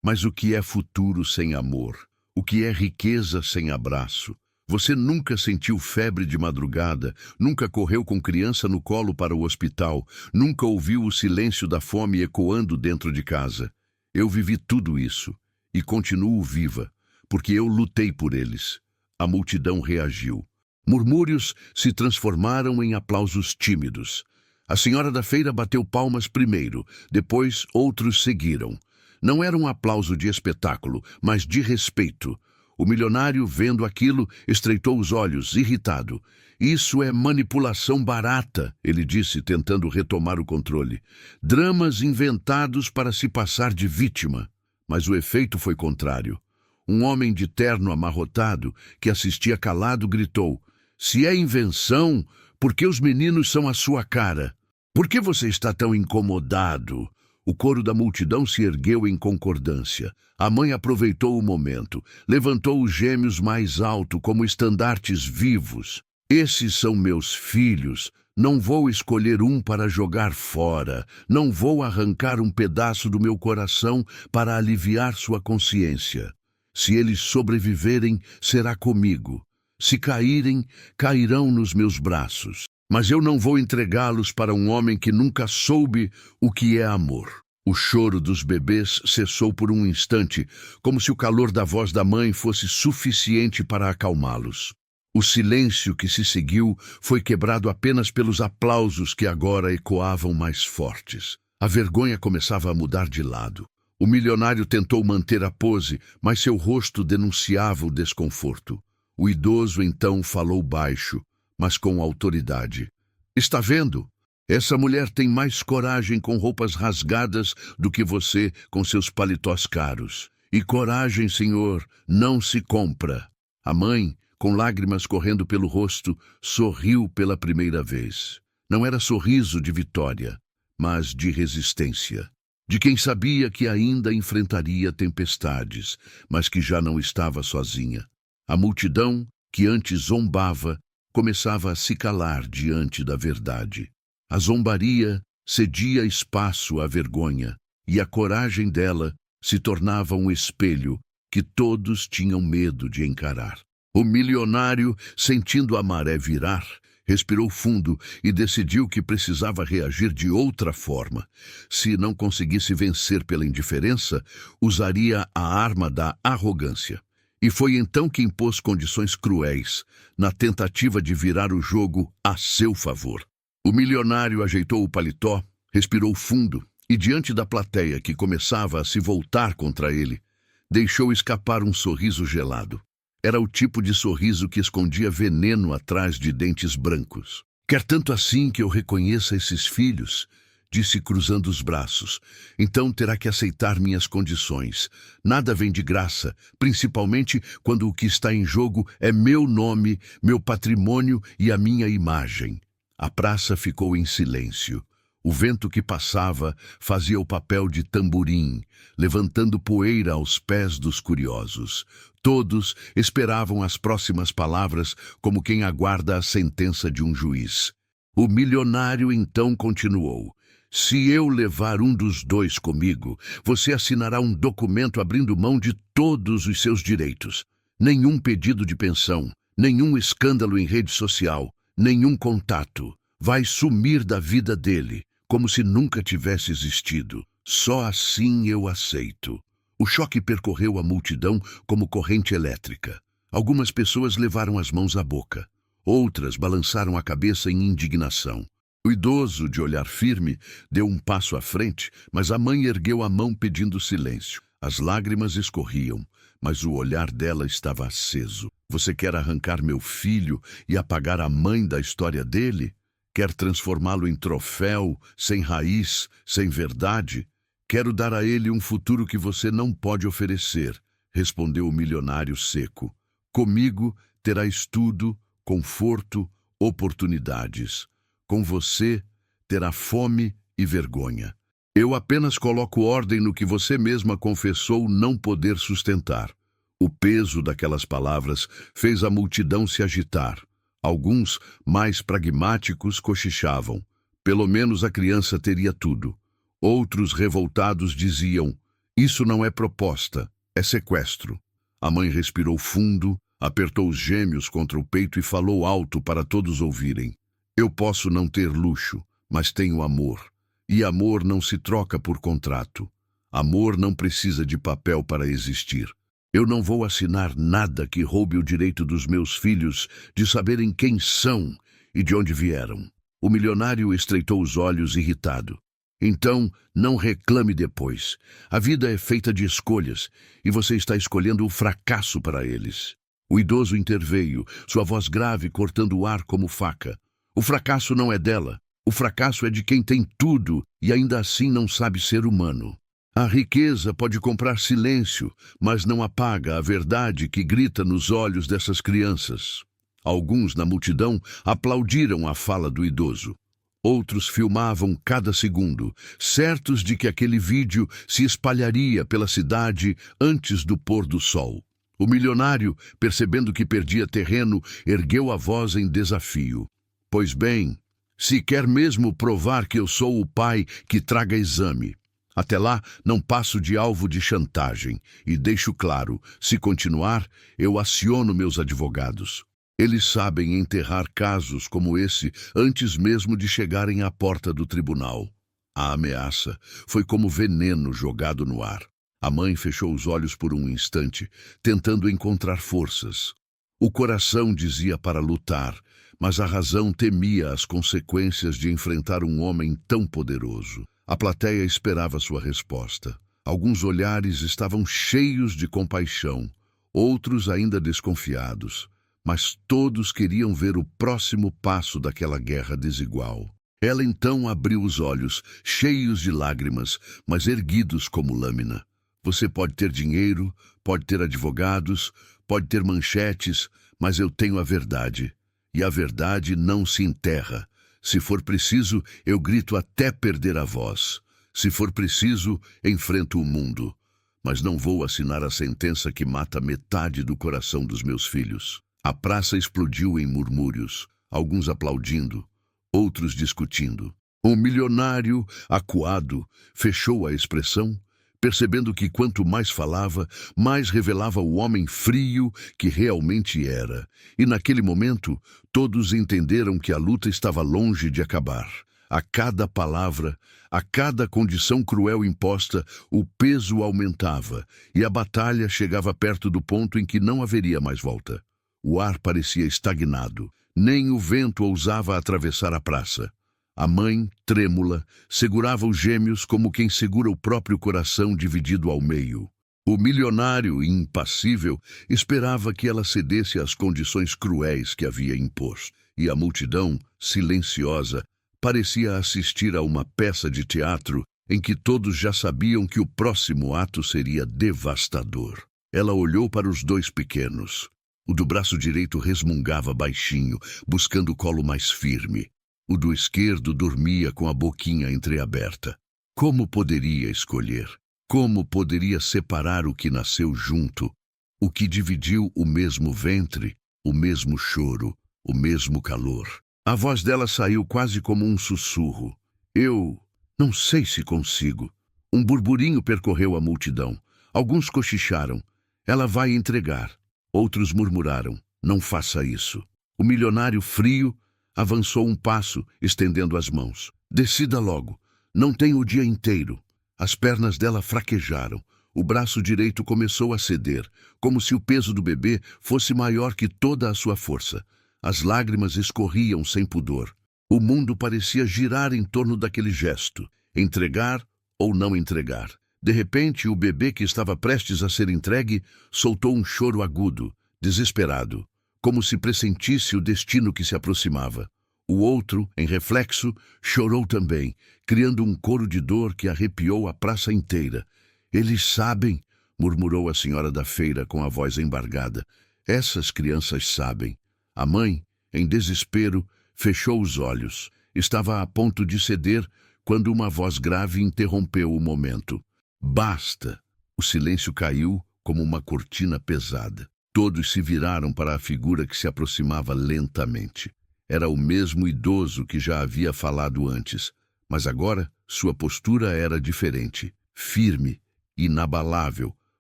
Mas o que é futuro sem amor? O que é riqueza sem abraço? Você nunca sentiu febre de madrugada, nunca correu com criança no colo para o hospital, nunca ouviu o silêncio da fome ecoando dentro de casa. Eu vivi tudo isso e continuo viva, porque eu lutei por eles. A multidão reagiu. Murmúrios se transformaram em aplausos tímidos. A senhora da feira bateu palmas primeiro, depois outros seguiram. Não era um aplauso de espetáculo, mas de respeito. O milionário, vendo aquilo, estreitou os olhos, irritado. "Isso é manipulação barata", ele disse, tentando retomar o controle. "Dramas inventados para se passar de vítima." Mas o efeito foi contrário. Um homem de terno amarrotado, que assistia calado, gritou: "Se é invenção, por que os meninos são a sua cara? Por que você está tão incomodado?" O coro da multidão se ergueu em concordância. A mãe aproveitou o momento, levantou os gêmeos mais alto como estandartes vivos. "Esses são meus filhos. Não vou escolher um para jogar fora. Não vou arrancar um pedaço do meu coração para aliviar sua consciência. Se eles sobreviverem, será comigo. Se caírem, cairão nos meus braços. Mas eu não vou entregá-los para um homem que nunca soube o que é amor." O choro dos bebês cessou por um instante, como se o calor da voz da mãe fosse suficiente para acalmá-los. O silêncio que se seguiu foi quebrado apenas pelos aplausos que agora ecoavam mais fortes. A vergonha começava a mudar de lado. O milionário tentou manter a pose, mas seu rosto denunciava o desconforto. O idoso então falou baixo, mas com autoridade: "Está vendo? Essa mulher tem mais coragem com roupas rasgadas do que você com seus paletós caros. E coragem, senhor, não se compra." A mãe, com lágrimas correndo pelo rosto, sorriu pela primeira vez. Não era sorriso de vitória, mas de resistência. De quem sabia que ainda enfrentaria tempestades, mas que já não estava sozinha. A multidão, que antes zombava, começava a se calar diante da verdade. A zombaria cedia espaço à vergonha, e a coragem dela se tornava um espelho que todos tinham medo de encarar. O milionário, sentindo a maré virar, respirou fundo e decidiu que precisava reagir de outra forma. Se não conseguisse vencer pela indiferença, usaria a arma da arrogância. E foi então que impôs condições cruéis, na tentativa de virar o jogo a seu favor. O milionário ajeitou o paletó, respirou fundo e, diante da plateia que começava a se voltar contra ele, deixou escapar um sorriso gelado. Era o tipo de sorriso que escondia veneno atrás de dentes brancos. Quer tanto assim que eu reconheça esses filhos, disse cruzando os braços. Então terá que aceitar minhas condições. Nada vem de graça, principalmente quando o que está em jogo é meu nome, meu patrimônio e a minha imagem. A praça ficou em silêncio. O vento que passava fazia o papel de tamborim, levantando poeira aos pés dos curiosos. Todos esperavam as próximas palavras como quem aguarda a sentença de um juiz. O milionário então continuou. Se eu levar um dos dois comigo, você assinará um documento abrindo mão de todos os seus direitos. Nenhum pedido de pensão, nenhum escândalo em rede social, nenhum contato. Vai sumir da vida dele, como se nunca tivesse existido. Só assim eu aceito. O choque percorreu a multidão como corrente elétrica. Algumas pessoas levaram as mãos à boca. Outras balançaram a cabeça em indignação. O idoso, de olhar firme, deu um passo à frente, mas a mãe ergueu a mão pedindo silêncio. As lágrimas escorriam, mas o olhar dela estava aceso. Você quer arrancar meu filho e apagar a mãe da história dele? Quer transformá-lo em troféu, sem raiz, sem verdade? Quero dar a ele um futuro que você não pode oferecer, respondeu o milionário seco. Comigo terá tudo, conforto, oportunidades. Com você terá fome e vergonha. Eu apenas coloco ordem no que você mesma confessou não poder sustentar. O peso daquelas palavras fez a multidão se agitar. Alguns, mais pragmáticos, cochichavam. Pelo menos a criança teria tudo. Outros, revoltados, diziam: isso não é proposta, é sequestro. A mãe respirou fundo, apertou os gêmeos contra o peito e falou alto para todos ouvirem. Eu posso não ter luxo, mas tenho amor. E amor não se troca por contrato. Amor não precisa de papel para existir. Eu não vou assinar nada que roube o direito dos meus filhos de saberem quem são e de onde vieram. O milionário estreitou os olhos, irritado. Então, não reclame depois. A vida é feita de escolhas e você está escolhendo o fracasso para eles. O idoso interveio, sua voz grave cortando o ar como faca. O fracasso não é dela. O fracasso é de quem tem tudo e ainda assim não sabe ser humano. A riqueza pode comprar silêncio, mas não apaga a verdade que grita nos olhos dessas crianças. Alguns na multidão aplaudiram a fala do idoso. Outros filmavam cada segundo, certos de que aquele vídeo se espalharia pela cidade antes do pôr do sol. O milionário, percebendo que perdia terreno, ergueu a voz em desafio. Pois bem, se quer mesmo provar que eu sou o pai, que traga exame. Até lá, não passo de alvo de chantagem. E deixo claro, se continuar, eu aciono meus advogados. Eles sabem enterrar casos como esse antes mesmo de chegarem à porta do tribunal. A ameaça foi como veneno jogado no ar. A mãe fechou os olhos por um instante, tentando encontrar forças. O coração dizia para lutar, mas a razão temia as consequências de enfrentar um homem tão poderoso. A plateia esperava sua resposta. Alguns olhares estavam cheios de compaixão, outros ainda desconfiados, mas todos queriam ver o próximo passo daquela guerra desigual. Ela então abriu os olhos, cheios de lágrimas, mas erguidos como lâmina. Você pode ter dinheiro, pode ter advogados, pode ter manchetes, mas eu tenho a verdade. E a verdade não se enterra. Se for preciso, eu grito até perder a voz. Se for preciso, enfrento o mundo. Mas não vou assinar a sentença que mata metade do coração dos meus filhos. A praça explodiu em murmúrios, alguns aplaudindo, outros discutindo. O milionário, acuado, fechou a expressão, percebendo que quanto mais falava, mais revelava o homem frio que realmente era. E naquele momento, todos entenderam que a luta estava longe de acabar. A cada palavra, a cada condição cruel imposta, o peso aumentava, e a batalha chegava perto do ponto em que não haveria mais volta. O ar parecia estagnado, nem o vento ousava atravessar a praça. A mãe, trêmula, segurava os gêmeos como quem segura o próprio coração dividido ao meio. O milionário, impassível, esperava que ela cedesse às condições cruéis que havia imposto, e a multidão, silenciosa, parecia assistir a uma peça de teatro em que todos já sabiam que o próximo ato seria devastador. Ela olhou para os dois pequenos. O do braço direito resmungava baixinho, buscando o colo mais firme. O do esquerdo dormia com a boquinha entreaberta. Como poderia escolher? Como poderia separar o que nasceu junto, o que dividiu o mesmo ventre, o mesmo choro, o mesmo calor? A voz dela saiu quase como um sussurro. Eu não sei se consigo. Um burburinho percorreu a multidão. Alguns cochicharam. Ela vai entregar. Outros murmuraram. Não faça isso. O milionário frio avançou um passo, estendendo as mãos. Decida logo. Não tenho o dia inteiro. As pernas dela fraquejaram. O braço direito começou a ceder, como se o peso do bebê fosse maior que toda a sua força. As lágrimas escorriam sem pudor. O mundo parecia girar em torno daquele gesto. Entregar ou não entregar. De repente, o bebê que estava prestes a ser entregue soltou um choro agudo, desesperado, como se pressentisse o destino que se aproximava. O outro, em reflexo, chorou também, criando um coro de dor que arrepiou a praça inteira. Eles sabem, murmurou a senhora da feira com a voz embargada. Essas crianças sabem. A mãe, em desespero, fechou os olhos. Estava a ponto de ceder quando uma voz grave interrompeu o momento. Basta! O silêncio caiu como uma cortina pesada. Todos se viraram para a figura que se aproximava lentamente. Era o mesmo idoso que já havia falado antes, mas agora sua postura era diferente, firme, inabalável,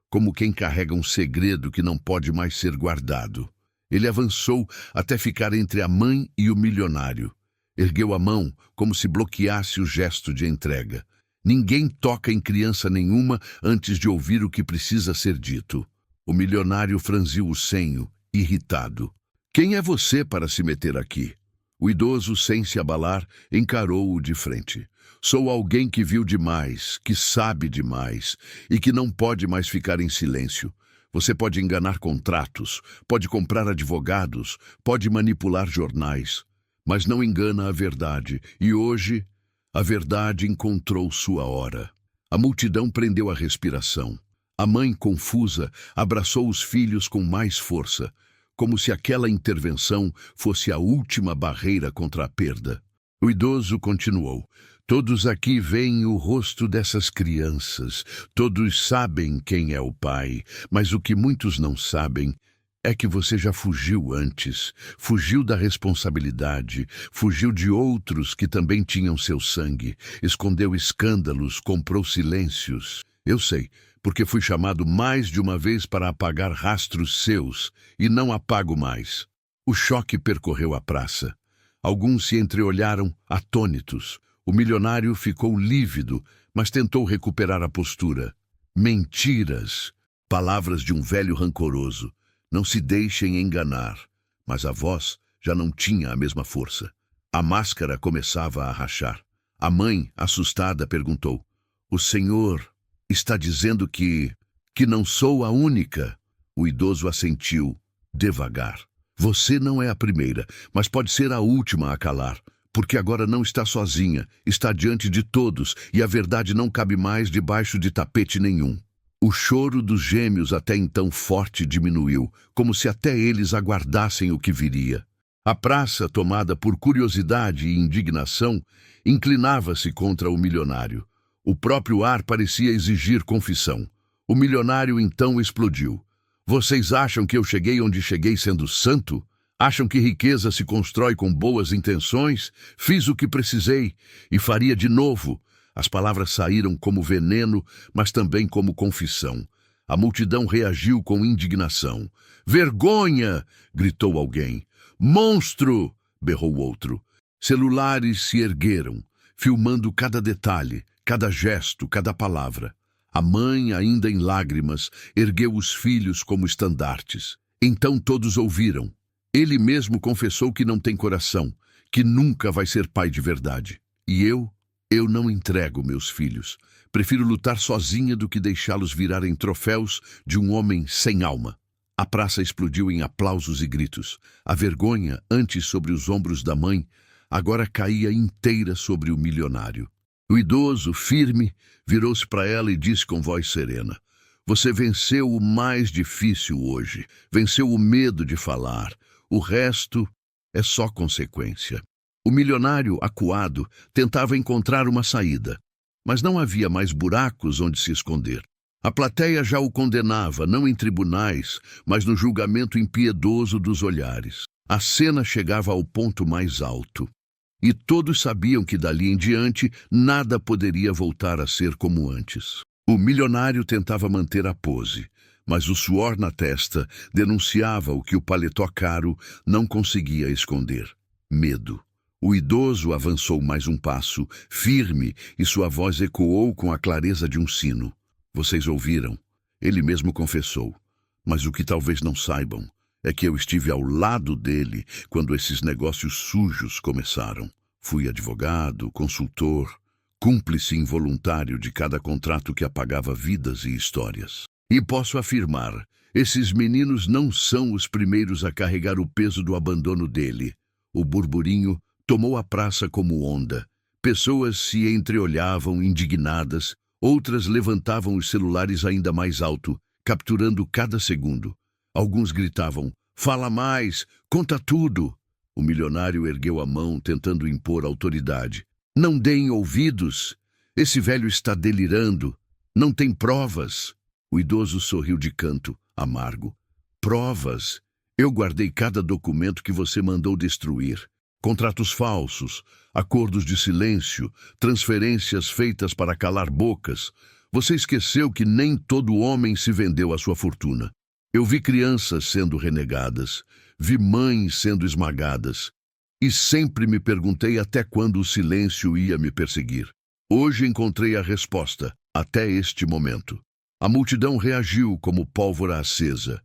como quem carrega um segredo que não pode mais ser guardado. Ele avançou até ficar entre a mãe e o milionário. Ergueu a mão como se bloqueasse o gesto de entrega. Ninguém toca em criança nenhuma antes de ouvir o que precisa ser dito. O milionário franziu o senho, irritado. Quem é você para se meter aqui? O idoso, sem se abalar, encarou-o de frente. Sou alguém que viu demais, que sabe demais e que não pode mais ficar em silêncio. Você pode enganar contratos, pode comprar advogados, pode manipular jornais, mas não engana a verdade. E hoje, a verdade encontrou sua hora. A multidão prendeu a respiração. A mãe, confusa, abraçou os filhos com mais força, como se aquela intervenção fosse a última barreira contra a perda. O idoso continuou. Todos aqui veem o rosto dessas crianças. Todos sabem quem é o pai, mas o que muitos não sabem é que você já fugiu antes, fugiu da responsabilidade, fugiu de outros que também tinham seu sangue, escondeu escândalos, comprou silêncios. Eu sei, porque fui chamado mais de uma vez para apagar rastros seus, e não apago mais. O choque percorreu a praça. Alguns se entreolharam, atônitos. O milionário ficou lívido, mas tentou recuperar a postura. Mentiras! Palavras de um velho rancoroso. Não se deixem enganar. Mas a voz já não tinha a mesma força. A máscara começava a rachar. A mãe, assustada, perguntou: "O senhor está dizendo que não sou a única?" O idoso assentiu, devagar. "Você não é a primeira, mas pode ser a última a calar, porque agora não está sozinha, está diante de todos, e a verdade não cabe mais debaixo de tapete nenhum." O choro dos gêmeos, até então forte, diminuiu, como se até eles aguardassem o que viria. A praça, tomada por curiosidade e indignação, inclinava-se contra o milionário. O próprio ar parecia exigir confissão. O milionário então explodiu. "Vocês acham que eu cheguei onde cheguei sendo santo? Acham que riqueza se constrói com boas intenções? Fiz o que precisei e faria de novo." As palavras saíram como veneno, mas também como confissão. A multidão reagiu com indignação. "Vergonha!" gritou alguém. "Monstro!" berrou outro. Celulares se ergueram. filmando cada detalhe, cada gesto, cada palavra. A mãe, ainda em lágrimas, ergueu os filhos como estandartes. Então todos ouviram. Ele mesmo confessou que não tem coração, que nunca vai ser pai de verdade. E eu não entrego meus filhos. Prefiro lutar sozinha do que deixá-los virarem troféus de um homem sem alma. A praça explodiu em aplausos e gritos. A vergonha, antes sobre os ombros da mãe, agora caía inteira sobre o milionário. O idoso, firme, virou-se para ela e disse com voz serena: "Você venceu o mais difícil hoje. Venceu o medo de falar. O resto é só consequência." O milionário, acuado, tentava encontrar uma saída, mas não havia mais buracos onde se esconder. A plateia já o condenava, não em tribunais, mas no julgamento impiedoso dos olhares. A cena chegava ao ponto mais alto. E todos sabiam que dali em diante nada poderia voltar a ser como antes. O milionário tentava manter a pose, mas o suor na testa denunciava o que o paletó caro não conseguia esconder: medo. O idoso avançou mais um passo, firme, e sua voz ecoou com a clareza de um sino. "Vocês ouviram?" Ele mesmo confessou. "Mas o que talvez não saibam é que eu estive ao lado dele quando esses negócios sujos começaram. Fui advogado, consultor, cúmplice involuntário de cada contrato que apagava vidas e histórias. E posso afirmar, esses meninos não são os primeiros a carregar o peso do abandono dele." O burburinho tomou a praça como onda. Pessoas se entreolhavam indignadas, outras levantavam os celulares ainda mais alto, capturando cada segundo. Alguns gritavam: "Fala mais! Conta tudo!" O milionário ergueu a mão, tentando impor autoridade. "Não deem ouvidos! Esse velho está delirando! Não tem provas!" O idoso sorriu de canto, amargo. "Provas? Eu guardei cada documento que você mandou destruir. Contratos falsos, acordos de silêncio, transferências feitas para calar bocas. Você esqueceu que nem todo homem se vendeu à sua fortuna. Eu vi crianças sendo renegadas, vi mães sendo esmagadas, e sempre me perguntei até quando o silêncio ia me perseguir. Hoje encontrei a resposta, até este momento." A multidão reagiu como pólvora acesa.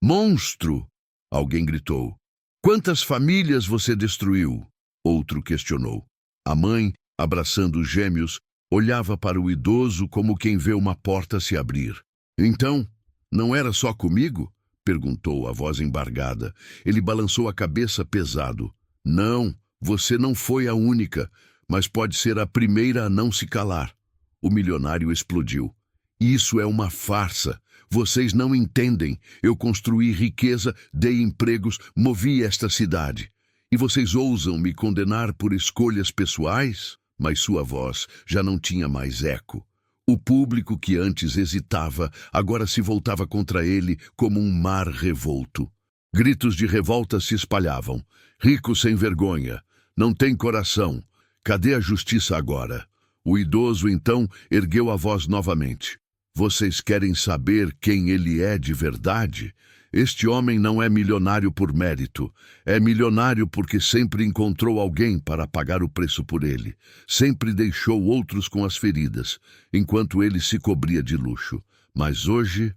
"Monstro!" alguém gritou. "Quantas famílias você destruiu?" outro questionou. A mãe, abraçando os gêmeos, olhava para o idoso como quem vê uma porta se abrir. "Então, não era só comigo?" perguntou a voz embargada. Ele balançou a cabeça pesado. "Não, você não foi a única, mas pode ser a primeira a não se calar." O milionário explodiu. "Isso é uma farsa. Vocês não entendem. Eu construí riqueza, dei empregos, movi esta cidade. E vocês ousam me condenar por escolhas pessoais?" Mas sua voz já não tinha mais eco. O público que antes hesitava, agora se voltava contra ele como um mar revolto. Gritos de revolta se espalhavam. "Rico sem vergonha! Não tem coração! Cadê a justiça agora?" O idoso, então, ergueu a voz novamente. "Vocês querem saber quem ele é de verdade? Este homem não é milionário por mérito. É milionário porque sempre encontrou alguém para pagar o preço por ele. Sempre deixou outros com as feridas, enquanto ele se cobria de luxo. Mas hoje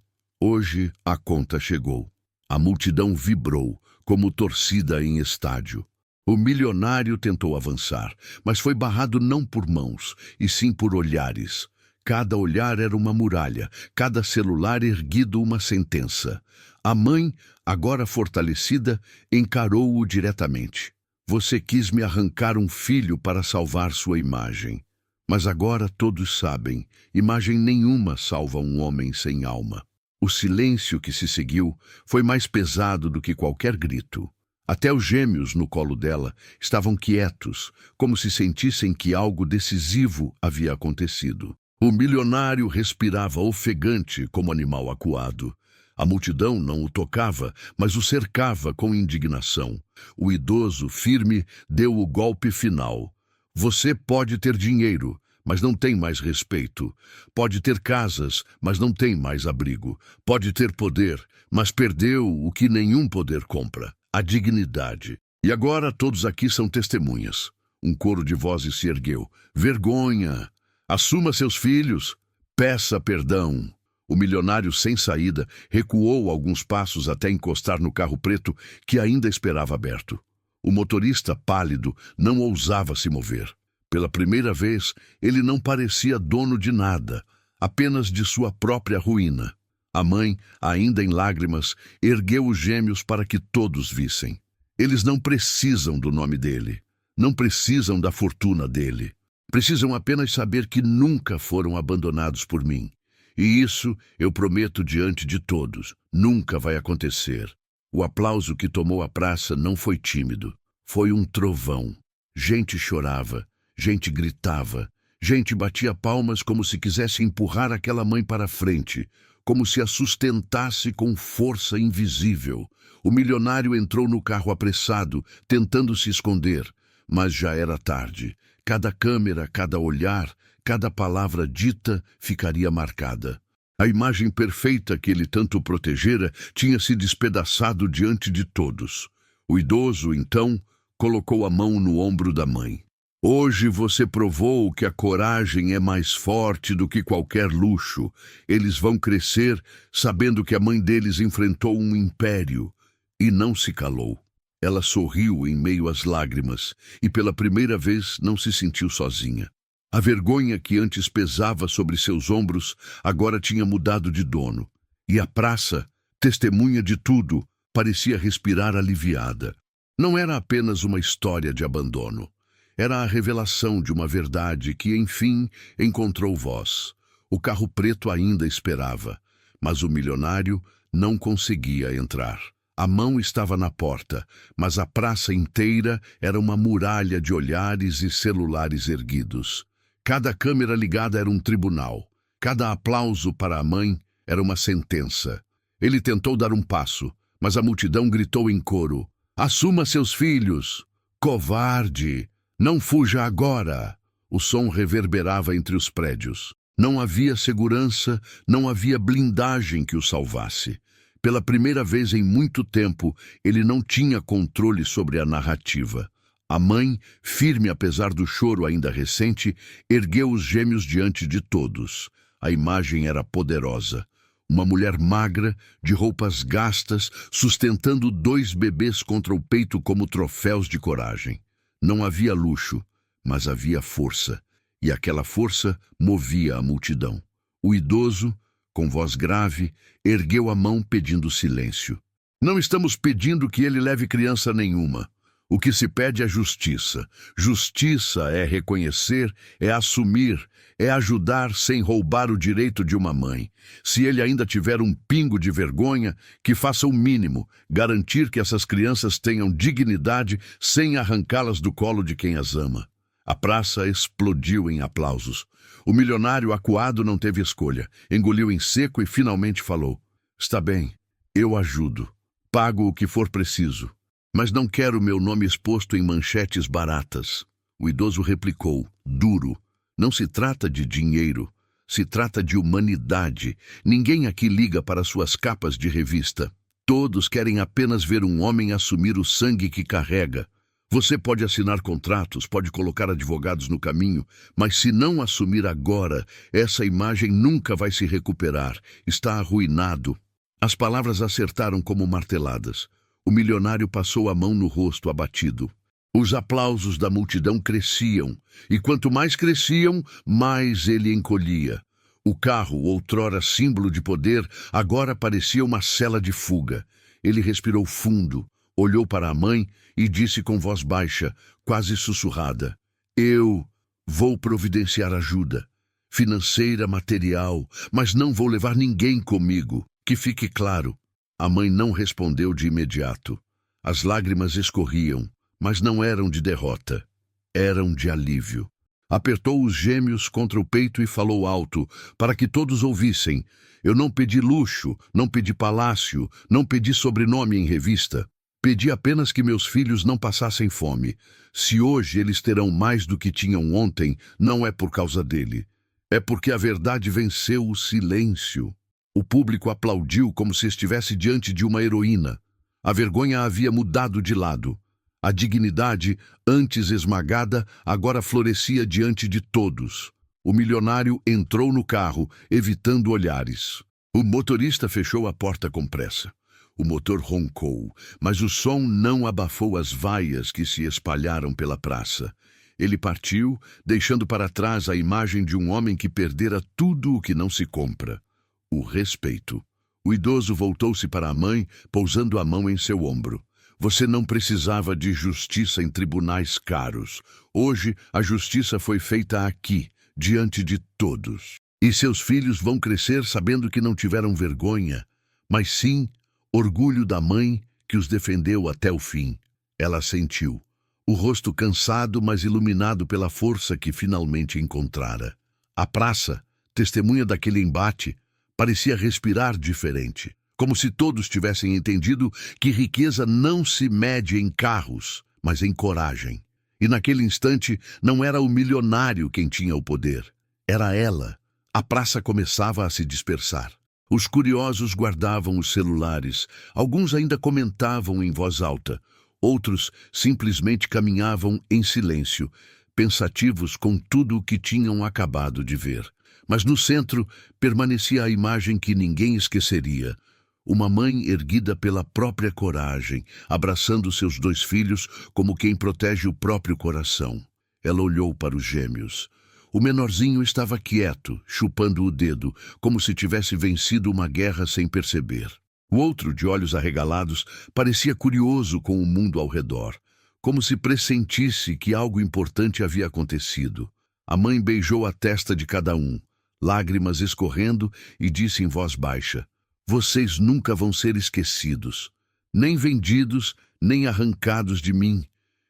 a conta chegou." A multidão vibrou, como torcida em estádio. O milionário tentou avançar, mas foi barrado não por mãos, e sim por olhares. Cada olhar era uma muralha, cada celular erguido uma sentença. A mãe, agora fortalecida, encarou-o diretamente. "Você quis me arrancar um filho para salvar sua imagem. Mas agora todos sabem, imagem nenhuma salva um homem sem alma." O silêncio que se seguiu foi mais pesado do que qualquer grito. Até os gêmeos no colo dela estavam quietos, como se sentissem que algo decisivo havia acontecido. O milionário respirava ofegante como animal acuado. A multidão não o tocava, mas o cercava com indignação. O idoso, firme, deu o golpe final. "Você pode ter dinheiro, mas não tem mais respeito. Pode ter casas, mas não tem mais abrigo. Pode ter poder, mas perdeu o que nenhum poder compra: a dignidade. E agora todos aqui são testemunhas. Um coro de vozes se ergueu. Vergonha! Assuma seus filhos! Peça perdão! O milionário, sem saída, recuou alguns passos até encostar no carro preto que ainda esperava aberto. O motorista, pálido, não ousava se mover. Pela primeira vez, ele não parecia dono de nada, apenas de sua própria ruína. A mãe, ainda em lágrimas, ergueu os gêmeos para que todos vissem. Eles não precisam do nome dele, não precisam da fortuna dele. Precisam apenas saber que nunca foram abandonados por mim. E isso eu prometo diante de todos, nunca vai acontecer. O aplauso que tomou a praça não foi tímido, foi um trovão. Gente chorava, gente gritava, gente batia palmas como se quisesse empurrar aquela mãe para frente, como se a sustentasse com força invisível. O milionário entrou no carro apressado, tentando se esconder, mas já era tarde. Cada câmera, cada olhar, cada palavra dita ficaria marcada. A imagem perfeita que ele tanto protegera tinha se despedaçado diante de todos. O idoso, então, colocou a mão no ombro da mãe. Hoje você provou que a coragem é mais forte do que qualquer luxo. Eles vão crescer sabendo que a mãe deles enfrentou um império e não se calou. Ela sorriu em meio às lágrimas e pela primeira vez não se sentiu sozinha. A vergonha que antes pesava sobre seus ombros agora tinha mudado de dono. E a praça, testemunha de tudo, parecia respirar aliviada. Não era apenas uma história de abandono. Era a revelação de uma verdade que, enfim, encontrou voz. O carro preto ainda esperava, mas o milionário não conseguia entrar. A mão estava na porta, mas a praça inteira era uma muralha de olhares e celulares erguidos. Cada câmera ligada era um tribunal. Cada aplauso para a mãe era uma sentença. Ele tentou dar um passo, mas a multidão gritou em coro: "Assuma seus filhos! Covarde! Não fuja agora!" O som reverberava entre os prédios. Não havia segurança, não havia blindagem que o salvasse. Pela primeira vez em muito tempo, ele não tinha controle sobre a narrativa. A mãe, firme apesar do choro ainda recente, ergueu os gêmeos diante de todos. A imagem era poderosa. Uma mulher magra, de roupas gastas, sustentando 2 bebês contra o peito como troféus de coragem. Não havia luxo, mas havia força, e aquela força movia a multidão. O idoso, com voz grave, ergueu a mão pedindo silêncio. Não estamos pedindo que ele leve criança nenhuma. O que se pede é justiça. Justiça é reconhecer, é assumir, é ajudar sem roubar o direito de uma mãe. Se ele ainda tiver um pingo de vergonha, que faça o mínimo, garantir que essas crianças tenham dignidade sem arrancá-las do colo de quem as ama. A praça explodiu em aplausos. O milionário acuado não teve escolha. Engoliu em seco e finalmente falou: "Está bem, eu ajudo. Pago o que for preciso. Mas não quero meu nome exposto em manchetes baratas." O idoso replicou, duro: "Não se trata de dinheiro, se trata de humanidade. Ninguém aqui liga para suas capas de revista. Todos querem apenas ver um homem assumir o sangue que carrega. Você pode assinar contratos, pode colocar advogados no caminho, mas se não assumir agora, essa imagem nunca vai se recuperar. Está arruinado." As palavras acertaram como marteladas. O milionário passou a mão no rosto abatido. Os aplausos da multidão cresciam, e quanto mais cresciam, mais ele encolhia. O carro, outrora símbolo de poder, agora parecia uma cela de fuga. Ele respirou fundo, olhou para a mãe e disse com voz baixa, quase sussurrada: "Eu vou providenciar ajuda, financeira, material, mas não vou levar ninguém comigo. Que fique claro." A mãe não respondeu de imediato. As lágrimas escorriam, mas não eram de derrota. Eram de alívio. Apertou os gêmeos contra o peito e falou alto, para que todos ouvissem: "Eu não pedi luxo, não pedi palácio, não pedi sobrenome em revista. Pedi apenas que meus filhos não passassem fome. Se hoje eles terão mais do que tinham ontem, não é por causa dele. É porque a verdade venceu o silêncio." O público aplaudiu como se estivesse diante de uma heroína. A vergonha havia mudado de lado. A dignidade, antes esmagada, agora florescia diante de todos. O milionário entrou no carro, evitando olhares. O motorista fechou a porta com pressa. O motor roncou, mas o som não abafou as vaias que se espalharam pela praça. Ele partiu, deixando para trás a imagem de um homem que perdera tudo o que não se compra: o respeito. O idoso voltou-se para a mãe, pousando a mão em seu ombro. Você não precisava de justiça em tribunais caros. Hoje, a justiça foi feita aqui, diante de todos. E seus filhos vão crescer sabendo que não tiveram vergonha, mas sim orgulho da mãe que os defendeu até o fim. Ela sentiu, o rosto cansado, mas iluminado pela força que finalmente encontrara. A praça, testemunha daquele embate, parecia respirar diferente, como se todos tivessem entendido que riqueza não se mede em carros, mas em coragem. E naquele instante não era o milionário quem tinha o poder, era ela. A praça começava a se dispersar. Os curiosos guardavam os celulares, alguns ainda comentavam em voz alta, outros simplesmente caminhavam em silêncio, pensativos com tudo o que tinham acabado de ver. Mas no centro permanecia a imagem que ninguém esqueceria: uma mãe erguida pela própria coragem, abraçando seus 2 filhos como quem protege o próprio coração. Ela olhou para os gêmeos. O menorzinho estava quieto, chupando o dedo, como se tivesse vencido uma guerra sem perceber. O outro, de olhos arregalados, parecia curioso com o mundo ao redor, como se pressentisse que algo importante havia acontecido. A mãe beijou a testa de cada um, lágrimas escorrendo, e disse em voz baixa: "Vocês nunca vão ser esquecidos, nem vendidos, nem arrancados de mim.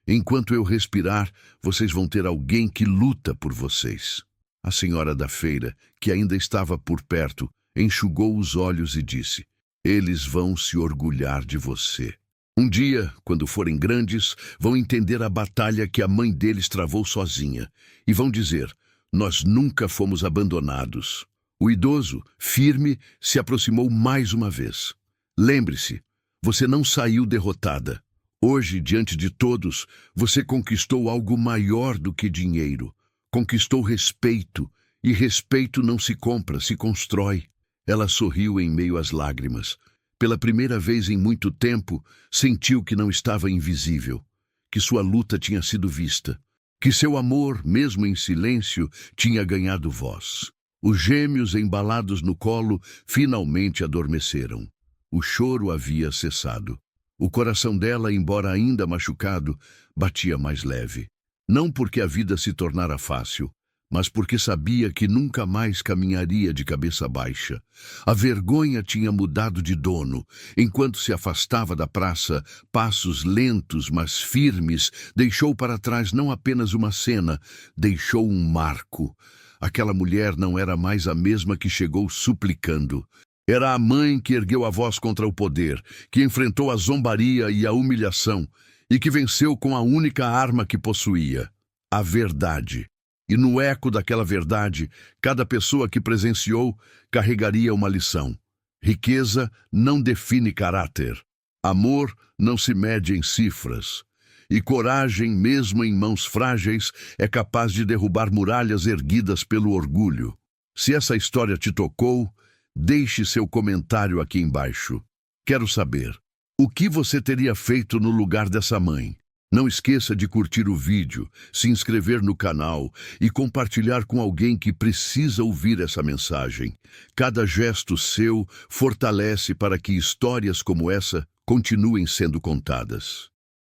Enquanto eu respirar, vocês vão ter alguém que luta por vocês." A senhora da feira, que ainda estava por perto, enxugou os olhos e disse: "Eles vão se orgulhar de você. Um dia, quando forem grandes, vão entender a batalha que a mãe deles travou sozinha, e vão dizer: nós nunca fomos abandonados." O idoso, firme, se aproximou mais uma vez. "Lembre-se, você não saiu derrotada. Hoje, diante de todos, você conquistou algo maior do que dinheiro. Conquistou respeito, e respeito não se compra, se constrói." Ela sorriu em meio às lágrimas. Pela primeira vez em muito tempo, sentiu que não estava invisível, que sua luta tinha sido vista, que seu amor, mesmo em silêncio, tinha ganhado voz. Os gêmeos, embalados no colo, finalmente adormeceram. O choro havia cessado. O coração dela, embora ainda machucado, batia mais leve. Não porque a vida se tornara fácil, mas porque sabia que nunca mais caminharia de cabeça baixa. A vergonha tinha mudado de dono. Enquanto se afastava da praça, passos lentos, mas firmes, deixou para trás não apenas uma cena, deixou um marco. Aquela mulher não era mais a mesma que chegou suplicando. Era a mãe que ergueu a voz contra o poder, que enfrentou a zombaria e a humilhação, e que venceu com a única arma que possuía: a verdade. E no eco daquela verdade, cada pessoa que presenciou carregaria uma lição. Riqueza não define caráter. Amor não se mede em cifras. E coragem, mesmo em mãos frágeis, é capaz de derrubar muralhas erguidas pelo orgulho. Se essa história te tocou, deixe seu comentário aqui embaixo. Quero saber, o que você teria feito no lugar dessa mãe? Não esqueça de curtir o vídeo, se inscrever no canal e compartilhar com alguém que precisa ouvir essa mensagem. Cada gesto seu fortalece para que histórias como essa continuem sendo contadas.